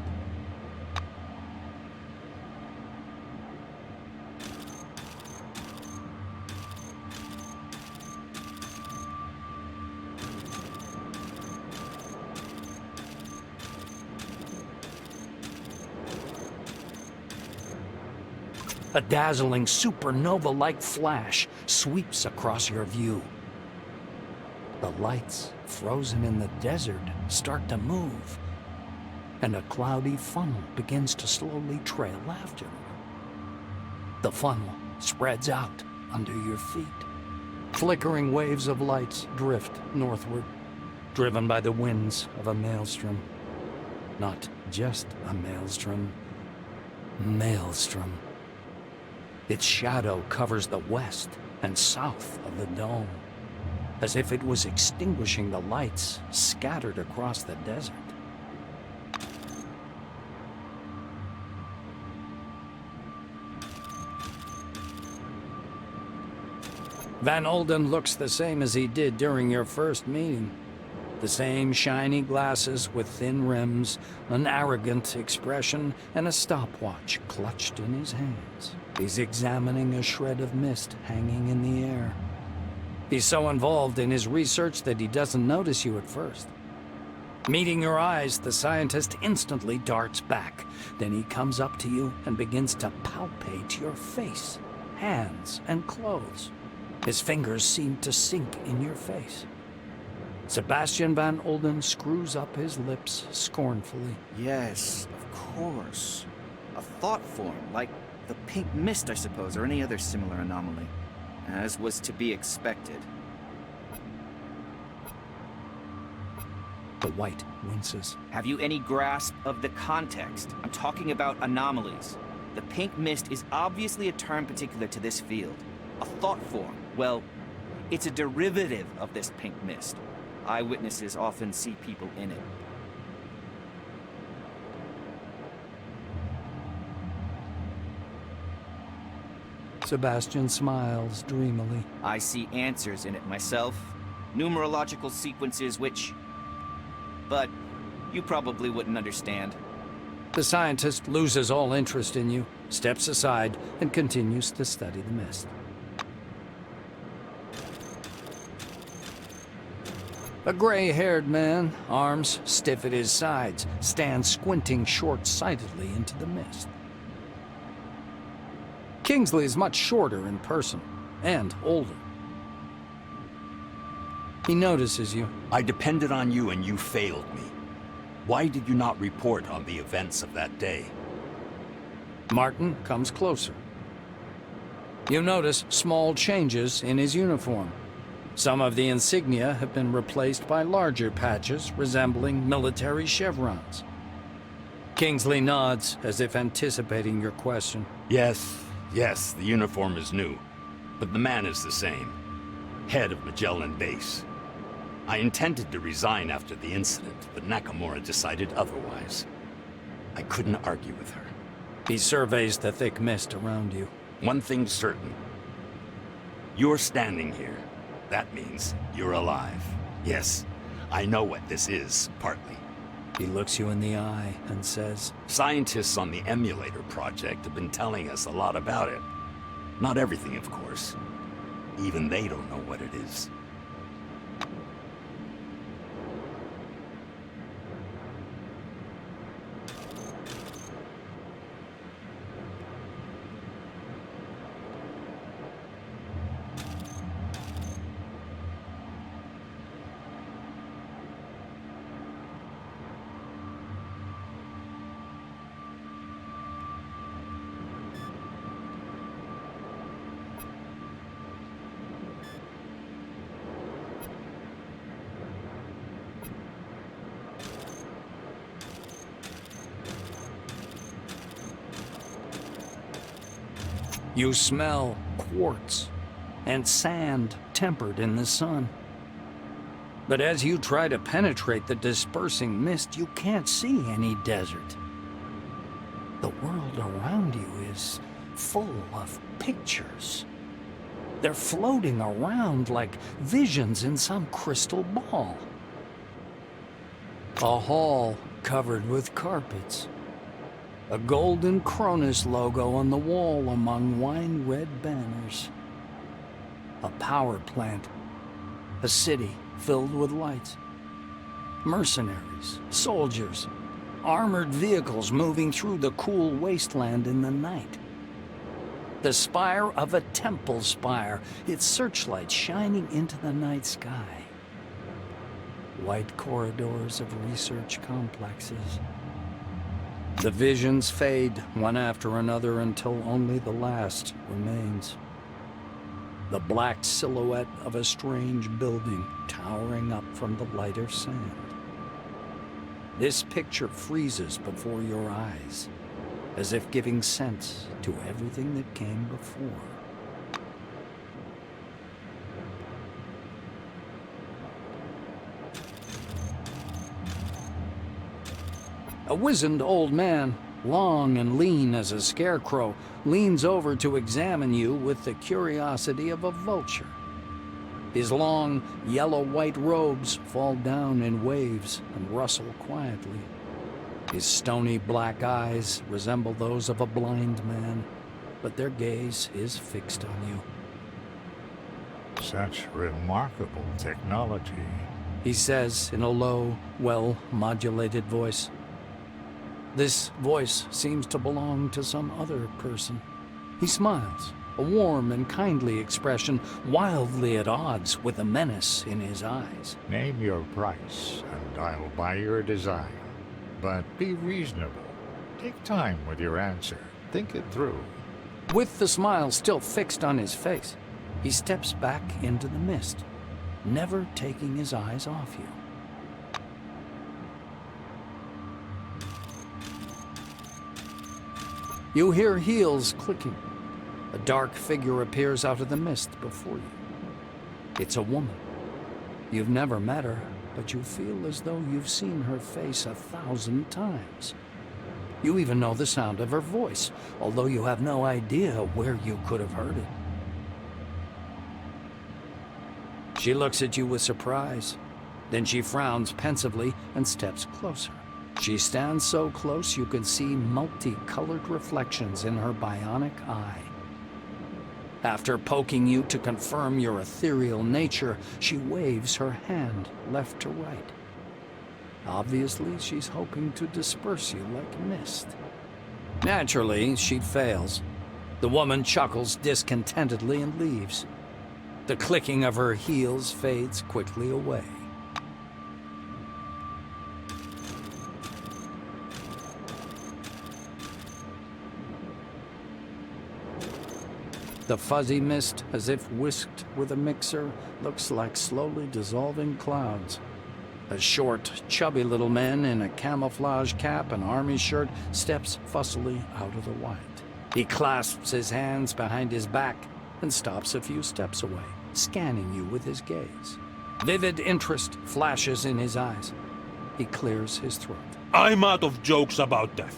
A dazzling supernova-like flash sweeps across your view. The lights, frozen in the desert, start to move, and a cloudy funnel begins to slowly trail after them. The funnel spreads out under your feet. Flickering waves of lights drift northward, driven by the winds of a maelstrom. Not just a maelstrom. Maelstrom. Its shadow covers the west and south of the dome, as if it was extinguishing the lights scattered across the desert. Van Olden looks the same as he did during your first meeting. The same shiny glasses with thin rims, an arrogant expression, and a stopwatch clutched in his hands. He's examining a shred of mist hanging in the air. He's so involved in his research that he doesn't notice you at first. Meeting your eyes, the scientist instantly darts back. Then he comes up to you and begins to palpate your face, hands, and clothes. His fingers seem to sink in your face. Sebastian Van Olden screws up his lips scornfully. Yes, of course. A thought form, like the pink mist, I suppose, or any other similar anomaly. As was to be expected. The white winces. Have you any grasp of the context? I'm talking about anomalies. The pink mist is obviously a term particular to this field. A thought form. Well, it's a derivative of this pink mist. Eyewitnesses often see people in it. Sebastian smiles dreamily. I see answers in it myself. Numerological sequences which... But you probably wouldn't understand. The scientist loses all interest in you, steps aside, and continues to study the mist. A gray-haired man, arms stiff at his sides, stands squinting short-sightedly into the mist. Kingsley is much shorter in person, and older. He notices you. I depended on you and you failed me. Why did you not report on the events of that day? Martin comes closer. You notice small changes in his uniform. Some of the insignia have been replaced by larger patches resembling military chevrons. Kingsley nods as if anticipating your question. Yes, the uniform is new, but the man is the same. Head of Magellan Base. I intended to resign after the incident, but Nakamura decided otherwise. I couldn't argue with her. He surveys the thick mist around you. One thing's certain. You're standing here. That means you're alive. Yes, I know what this is, partly. He looks you in the eye and says, Scientists on the emulator project have been telling us a lot about it. Not everything, of course. Even they don't know what it is. You smell quartz and sand tempered in the sun. But as you try to penetrate the dispersing mist, you can't see any desert. The world around you is full of pictures. They're floating around like visions in some crystal ball. A hall covered with carpets. A golden Cronus logo on the wall among wine-red banners. A power plant. A city filled with lights. Mercenaries, soldiers, armored vehicles moving through the cool wasteland in the night. The spire of a temple spire, its searchlight shining into the night sky. White corridors of research complexes. The visions fade one after another until only the last remains. The black silhouette of a strange building towering up from the lighter sand. This picture freezes before your eyes, as if giving sense to everything that came before. A wizened old man, long and lean as a scarecrow, leans over to examine you with the curiosity of a vulture. His long, yellow-white robes fall down in waves and rustle quietly. His stony black eyes resemble those of a blind man, but their gaze is fixed on you. Such remarkable technology. He says in a low, well-modulated voice. This voice seems to belong to some other person. He smiles, a warm and kindly expression, wildly at odds with the menace in his eyes. Name your price, and I'll buy your design. But be reasonable. Take time with your answer. Think it through. With the smile still fixed on his face, he steps back into the mist, never taking his eyes off you. You hear heels clicking. A dark figure appears out of the mist before you. It's a woman. You've never met her, but you feel as though you've seen her face 1,000 times. You even know the sound of her voice, although you have no idea where you could have heard it. She looks at you with surprise. Then she frowns pensively and steps closer. She stands so close you can see multicolored reflections in her bionic eye. After poking you to confirm your ethereal nature, she waves her hand left to right. Obviously, she's hoping to disperse you like mist. Naturally, she fails. The woman chuckles discontentedly and leaves. The clicking of her heels fades quickly away. The fuzzy mist, as if whisked with a mixer, looks like slowly dissolving clouds. A short, chubby little man in a camouflage cap and army shirt steps fussily out of the white. He clasps his hands behind his back and stops a few steps away, scanning you with his gaze. Vivid interest flashes in his eyes. He clears his throat. I'm out of jokes about death.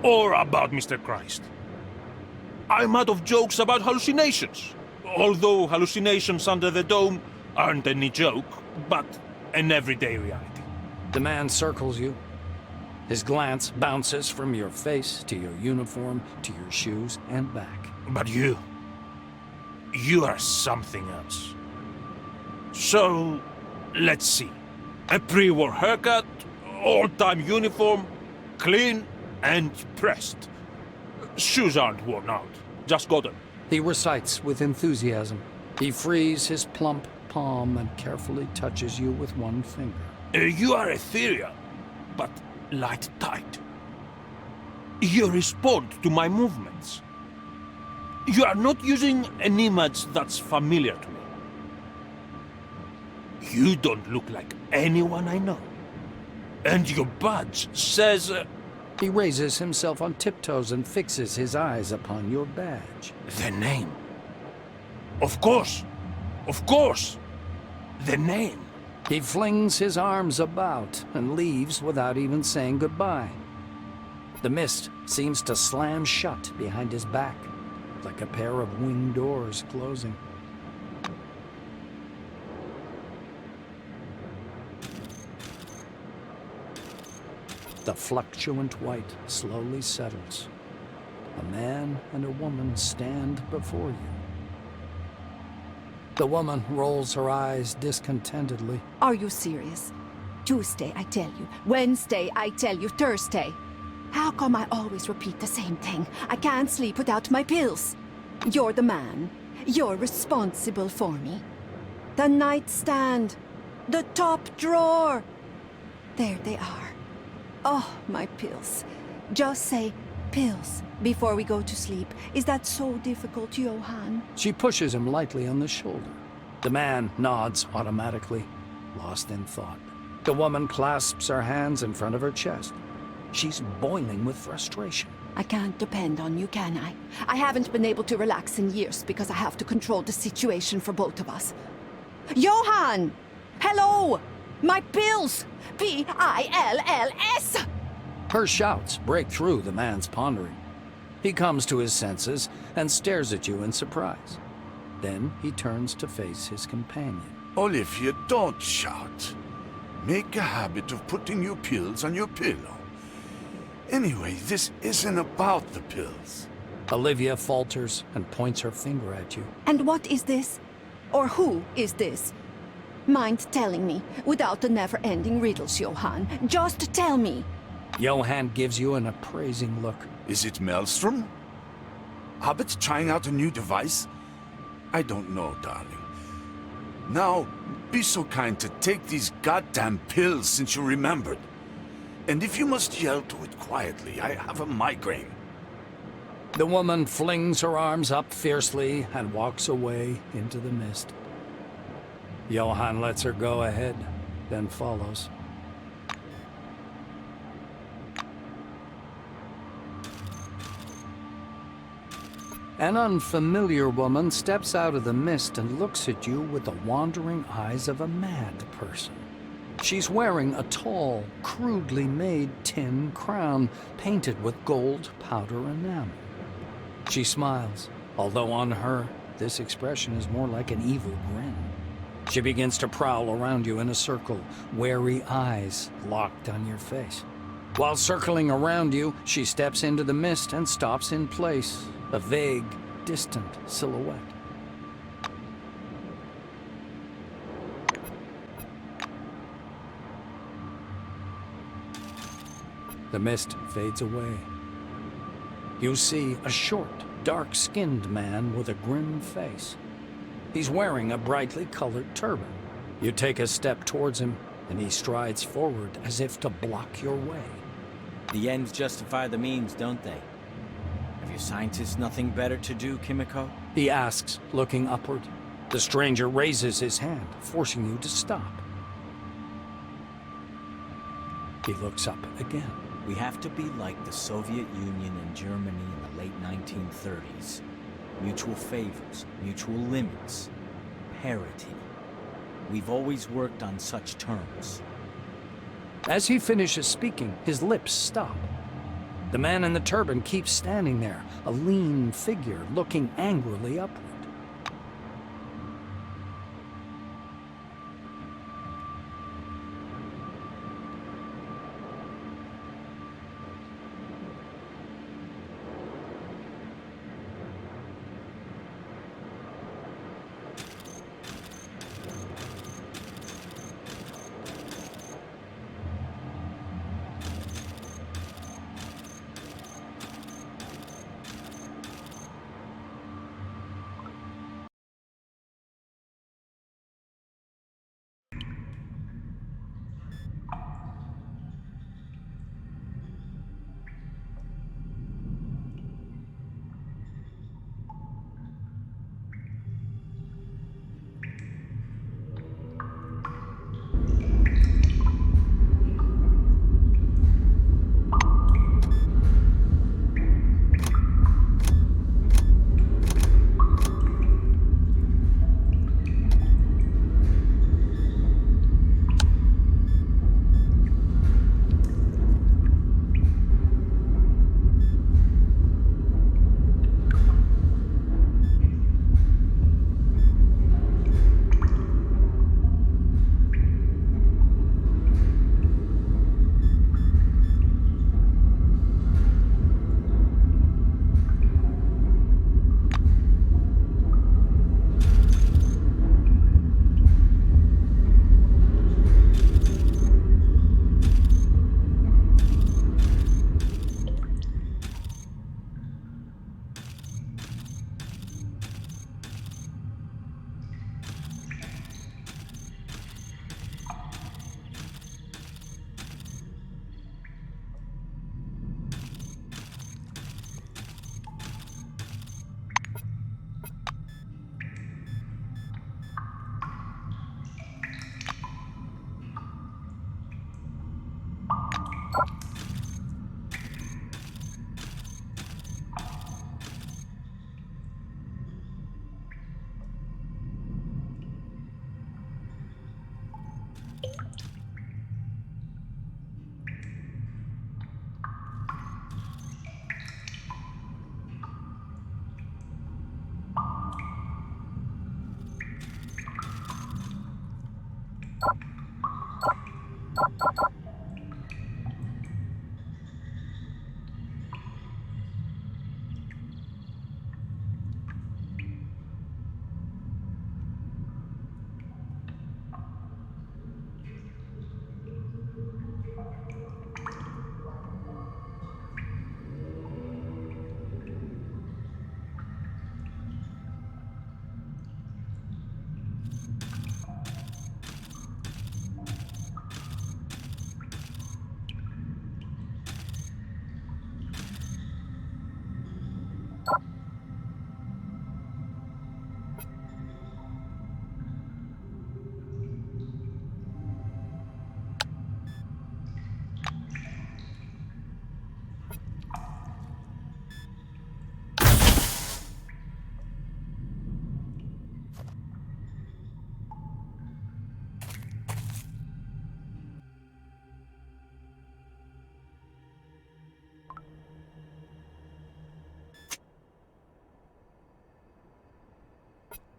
Or about Mr. Christ. I'm out of jokes about hallucinations. Although hallucinations under the dome aren't any joke, but an everyday reality. The man circles you. His glance bounces from your face to your uniform to your shoes and back. But you are something else. So, let's see. A pre-war haircut, old-time uniform, clean and pressed. Shoes aren't worn out, just got them. He recites with enthusiasm. He frees his plump palm and carefully touches you with one finger. You are ethereal, but light tight. You respond to my movements. You are not using an image that's familiar to me. You don't look like anyone I know. And your badge says... He raises himself on tiptoes and fixes his eyes upon your badge. The name. Of course. Of course. The name. He flings his arms about and leaves without even saying goodbye. The mist seems to slam shut behind his back, like a pair of wing doors closing. The fluctuant white slowly settles. A man and a woman stand before you. The woman rolls her eyes discontentedly. Are you serious? Tuesday, I tell you. Wednesday, I tell you. Thursday. How come I always repeat the same thing? I can't sleep without my pills. You're the man. You're responsible for me. The nightstand. The top drawer. There they are. Oh, my pills. Just say pills before we go to sleep. Is that so difficult, Johan? She pushes him lightly on the shoulder. The man nods automatically, lost in thought. The woman clasps her hands in front of her chest. She's boiling with frustration. I can't depend on you, can I? I haven't been able to relax in years because I have to control the situation for both of us. Johan! Hello! My pills! P-I-L-L-S! Her shouts break through the man's pondering. He comes to his senses and stares at you in surprise. Then he turns to face his companion. Olivia, don't shout. Make a habit of putting your pills on your pillow. Anyway, this isn't about the pills. Olivia falters and points her finger at you. And what is this? Or who is this? Mind telling me, without the never-ending riddles, Johan? Just tell me. Johan gives you an appraising look. Is it Maelstrom? Hobbits trying out a new device? I don't know, darling. Now, be so kind to take these goddamn pills since you remembered. And if you must yell to it quietly, I have a migraine. The woman flings her arms up fiercely and walks away into the mist. Johan lets her go ahead, then follows. An unfamiliar woman steps out of the mist and looks at you with the wandering eyes of a mad person. She's wearing a tall, crudely made tin crown painted with gold powder enamel. She smiles, although on her, this expression is more like an evil grin. She begins to prowl around you in a circle, wary eyes locked on your face. While circling around you, she steps into the mist and stops in place, a vague, distant silhouette. The mist fades away. You see a short, dark-skinned man with a grim face. He's wearing a brightly colored turban. You take a step towards him, and he strides forward as if to block your way. The ends justify the means, don't they? Have you scientists nothing better to do, Kimiko? He asks, looking upward. The stranger raises his hand, forcing you to stop. He looks up again. We have to be like the Soviet Union and Germany in the late 1930s. Mutual favors, mutual limits, parity. We've always worked on such terms. As he finishes speaking, his lips stop. The man in the turban keeps standing there, a lean figure looking angrily upward.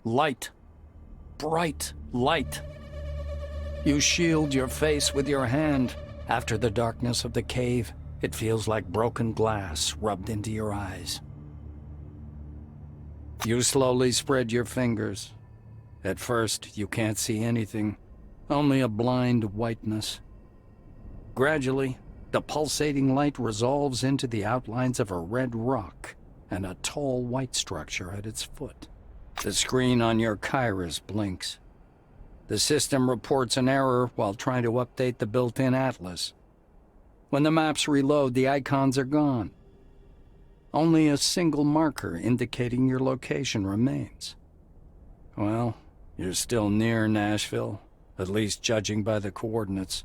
Light. Bright light. You shield your face with your hand. After the darkness of the cave, it feels like broken glass rubbed into your eyes. You slowly spread your fingers. At first, you can't see anything, only a blind whiteness. Gradually, the pulsating light resolves into the outlines of a red rock and a tall white structure at its foot. The screen on your Kairos blinks. The system reports an error while trying to update the built-in atlas. When the maps reload, the icons are gone. Only a single marker indicating your location remains. Well, you're still near Nashville, at least judging by the coordinates.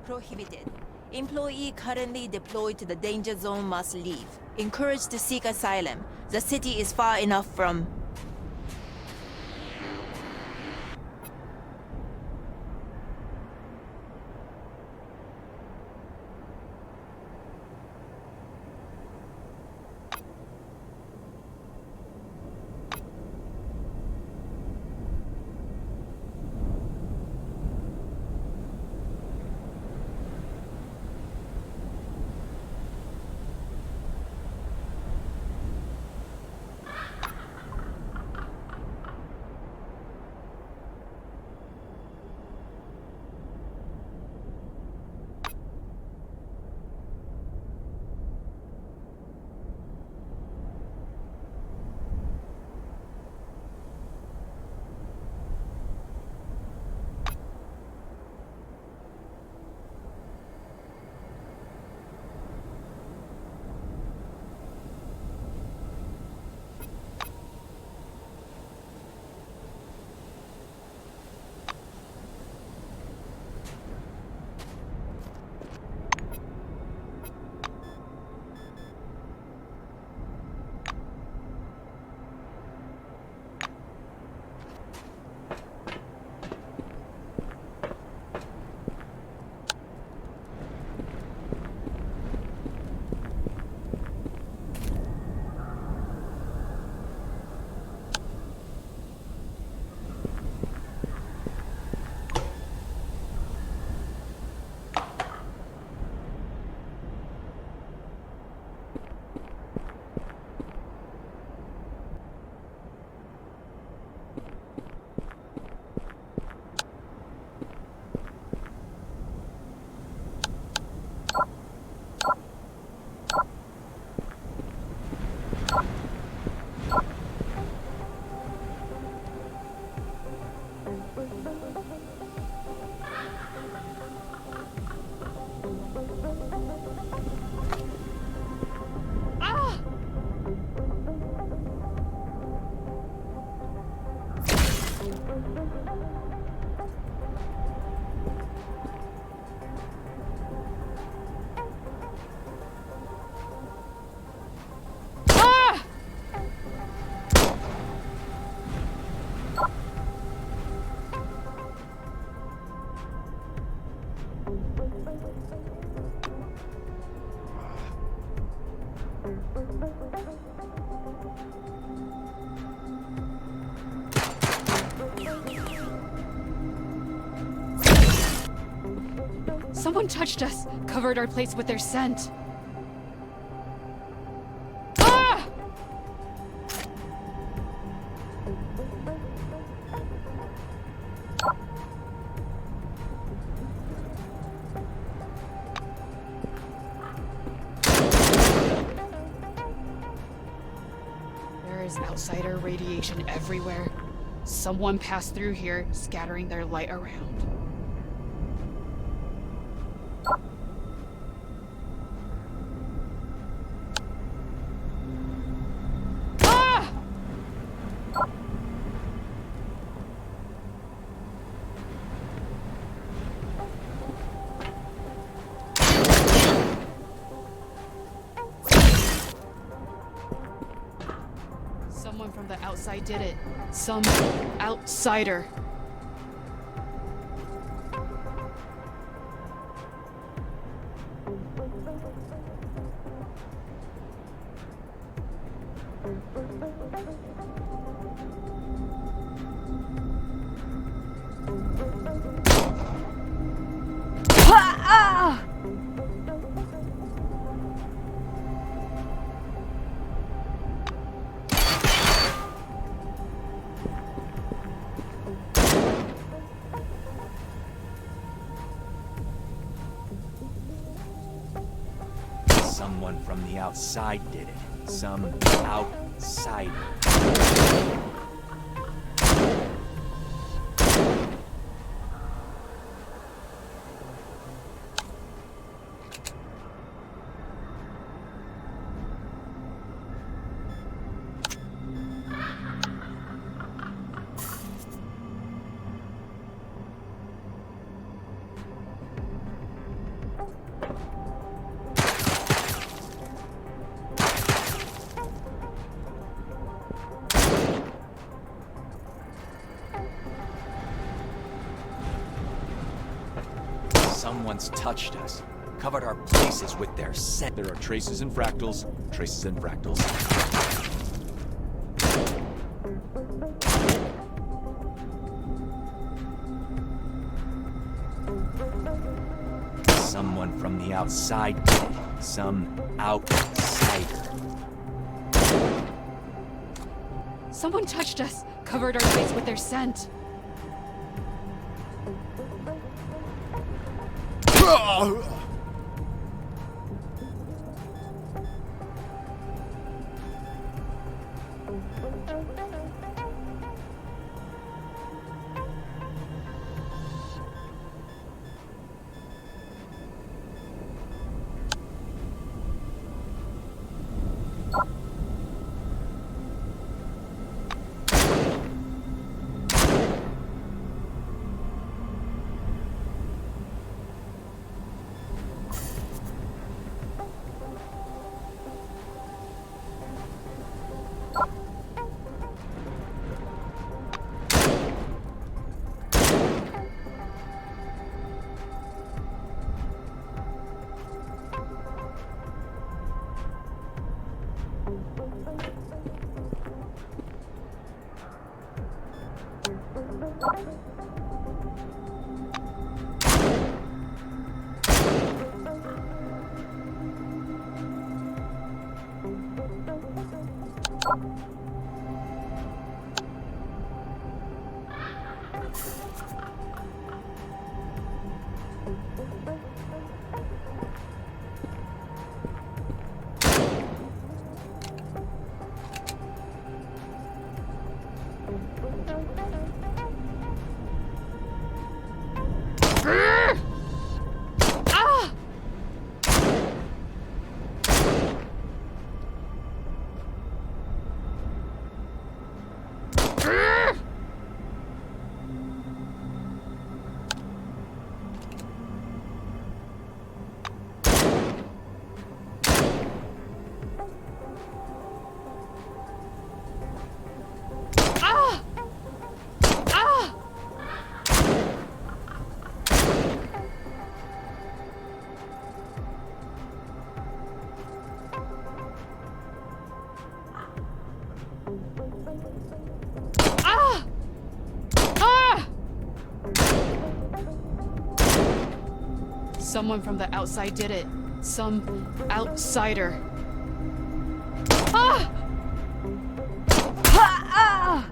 Prohibited. Employee currently deployed to the danger zone must leave. Encouraged to seek asylum. The city is far enough from... Someone touched us, covered our place with their scent. Ah! outsider radiation everywhere. Someone passed through here, scattering their light around. Ah! Someone from the outside did it. Some outsider. Someone from the outside did it. Some outsider. Someone's touched us, covered our places with their scent. There are traces and fractals, traces and fractals. Someone from the outside did it. Some outsider. Someone touched us, covered our face with their scent. Someone from the outside did it. Some outsider. Ah! Ah!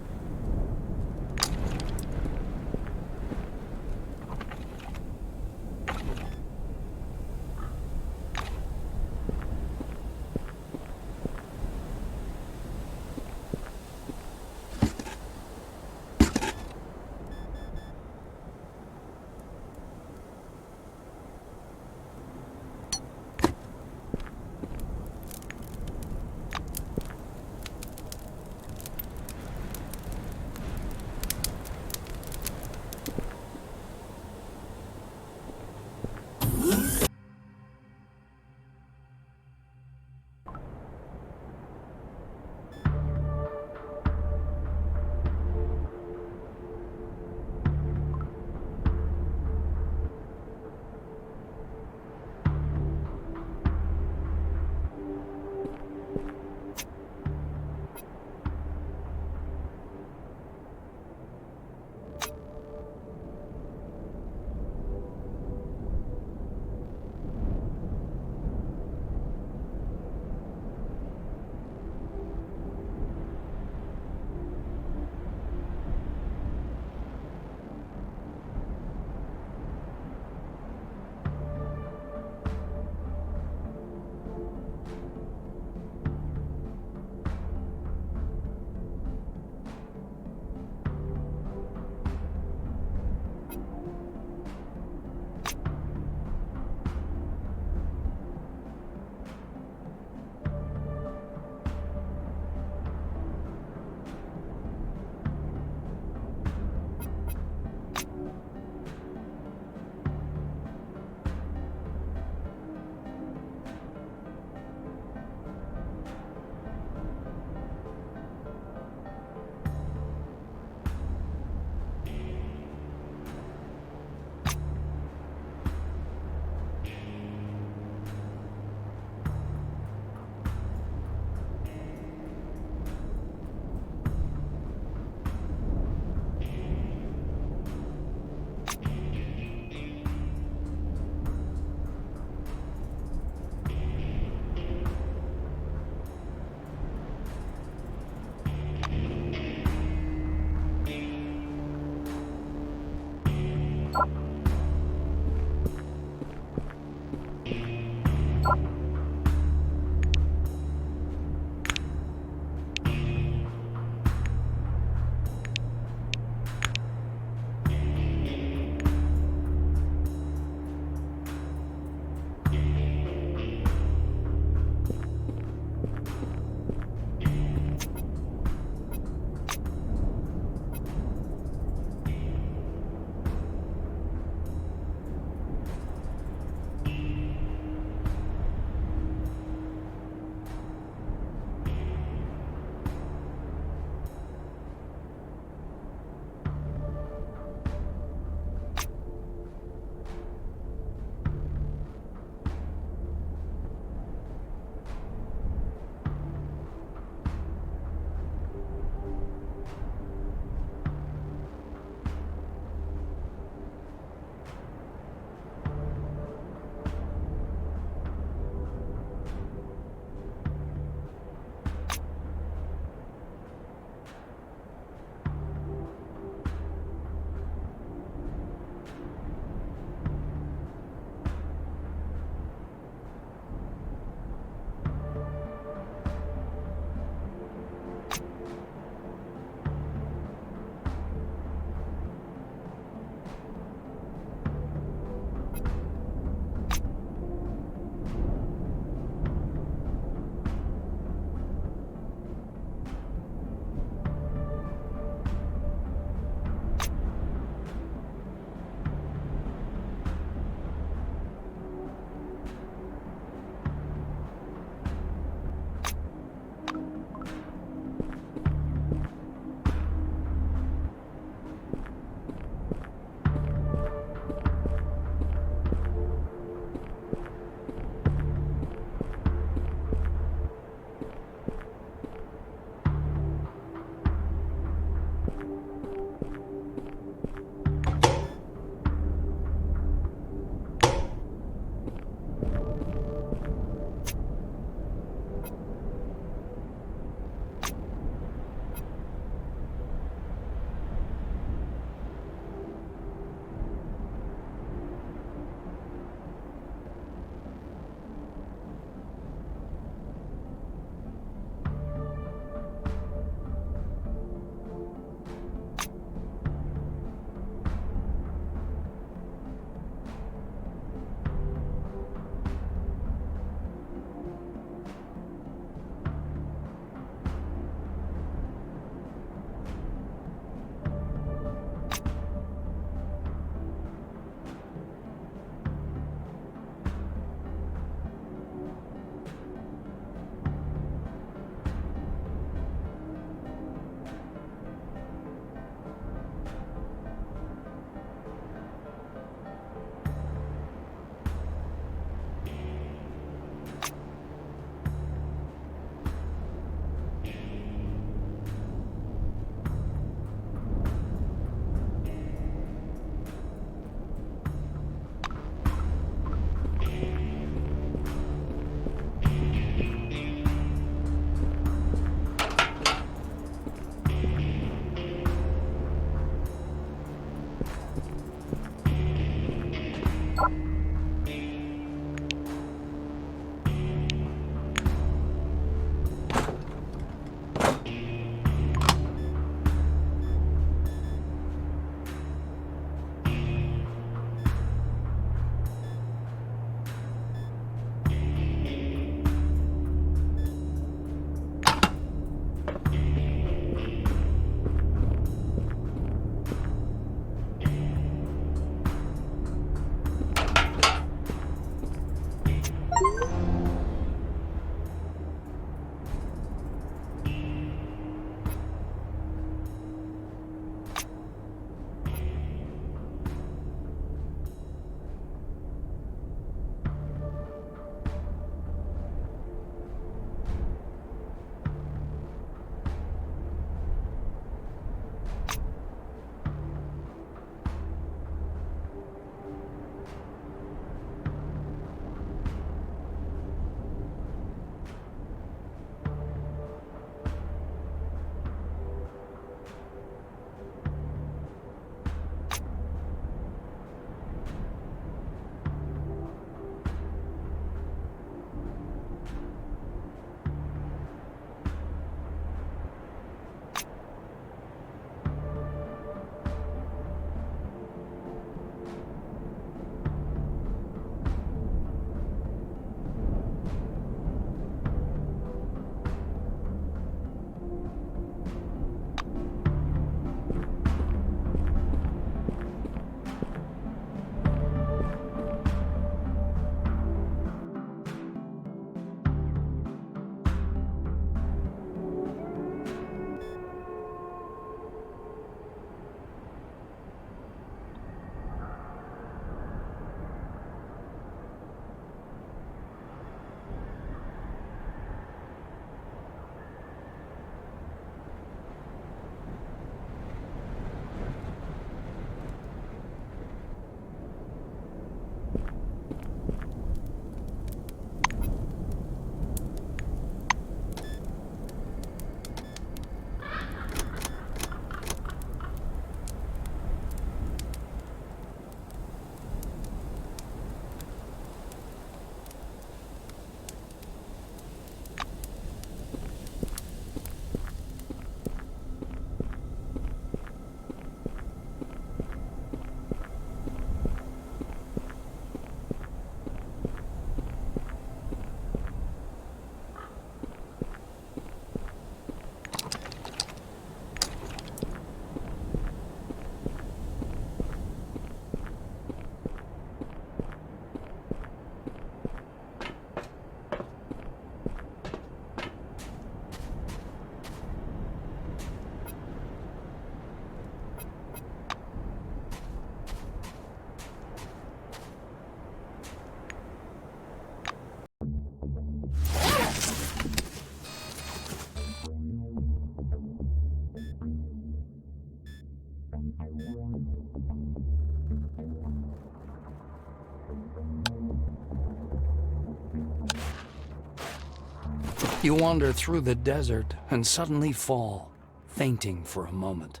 You wander through the desert and suddenly fall, fainting for a moment.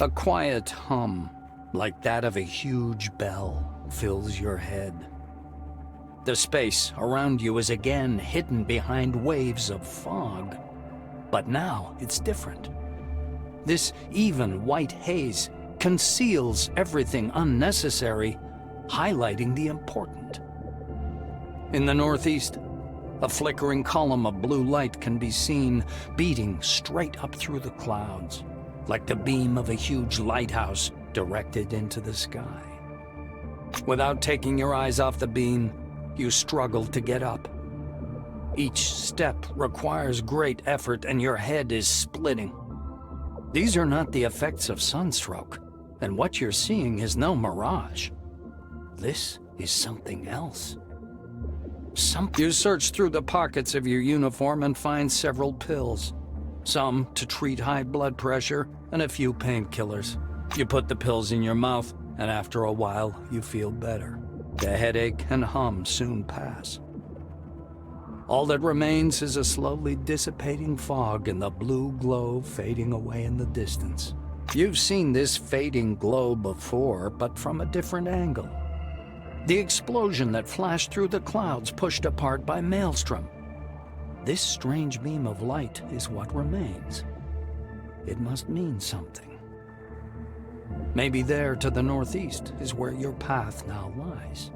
A quiet hum, like that of a huge bell, fills your head. The space around you is again hidden behind waves of fog. But now it's different. This even white haze conceals everything unnecessary, highlighting the important. In the northeast, a flickering column of blue light can be seen beating straight up through the clouds, like the beam of a huge lighthouse directed into the sky. Without taking your eyes off the beam, you struggle to get up. Each step requires great effort and your head is splitting. These are not the effects of sunstroke, and what you're seeing is no mirage. This is something else. You search through the pockets of your uniform and find several pills. Some to treat high blood pressure and a few painkillers. You put the pills in your mouth, and after a while, you feel better. The headache and hum soon pass. All that remains is a slowly dissipating fog and the blue glow fading away in the distance. You've seen this fading glow before, but from a different angle. The explosion that flashed through the clouds pushed apart by Maelstrom. This strange beam of light is what remains. It must mean something. Maybe there to the northeast is where your path now lies.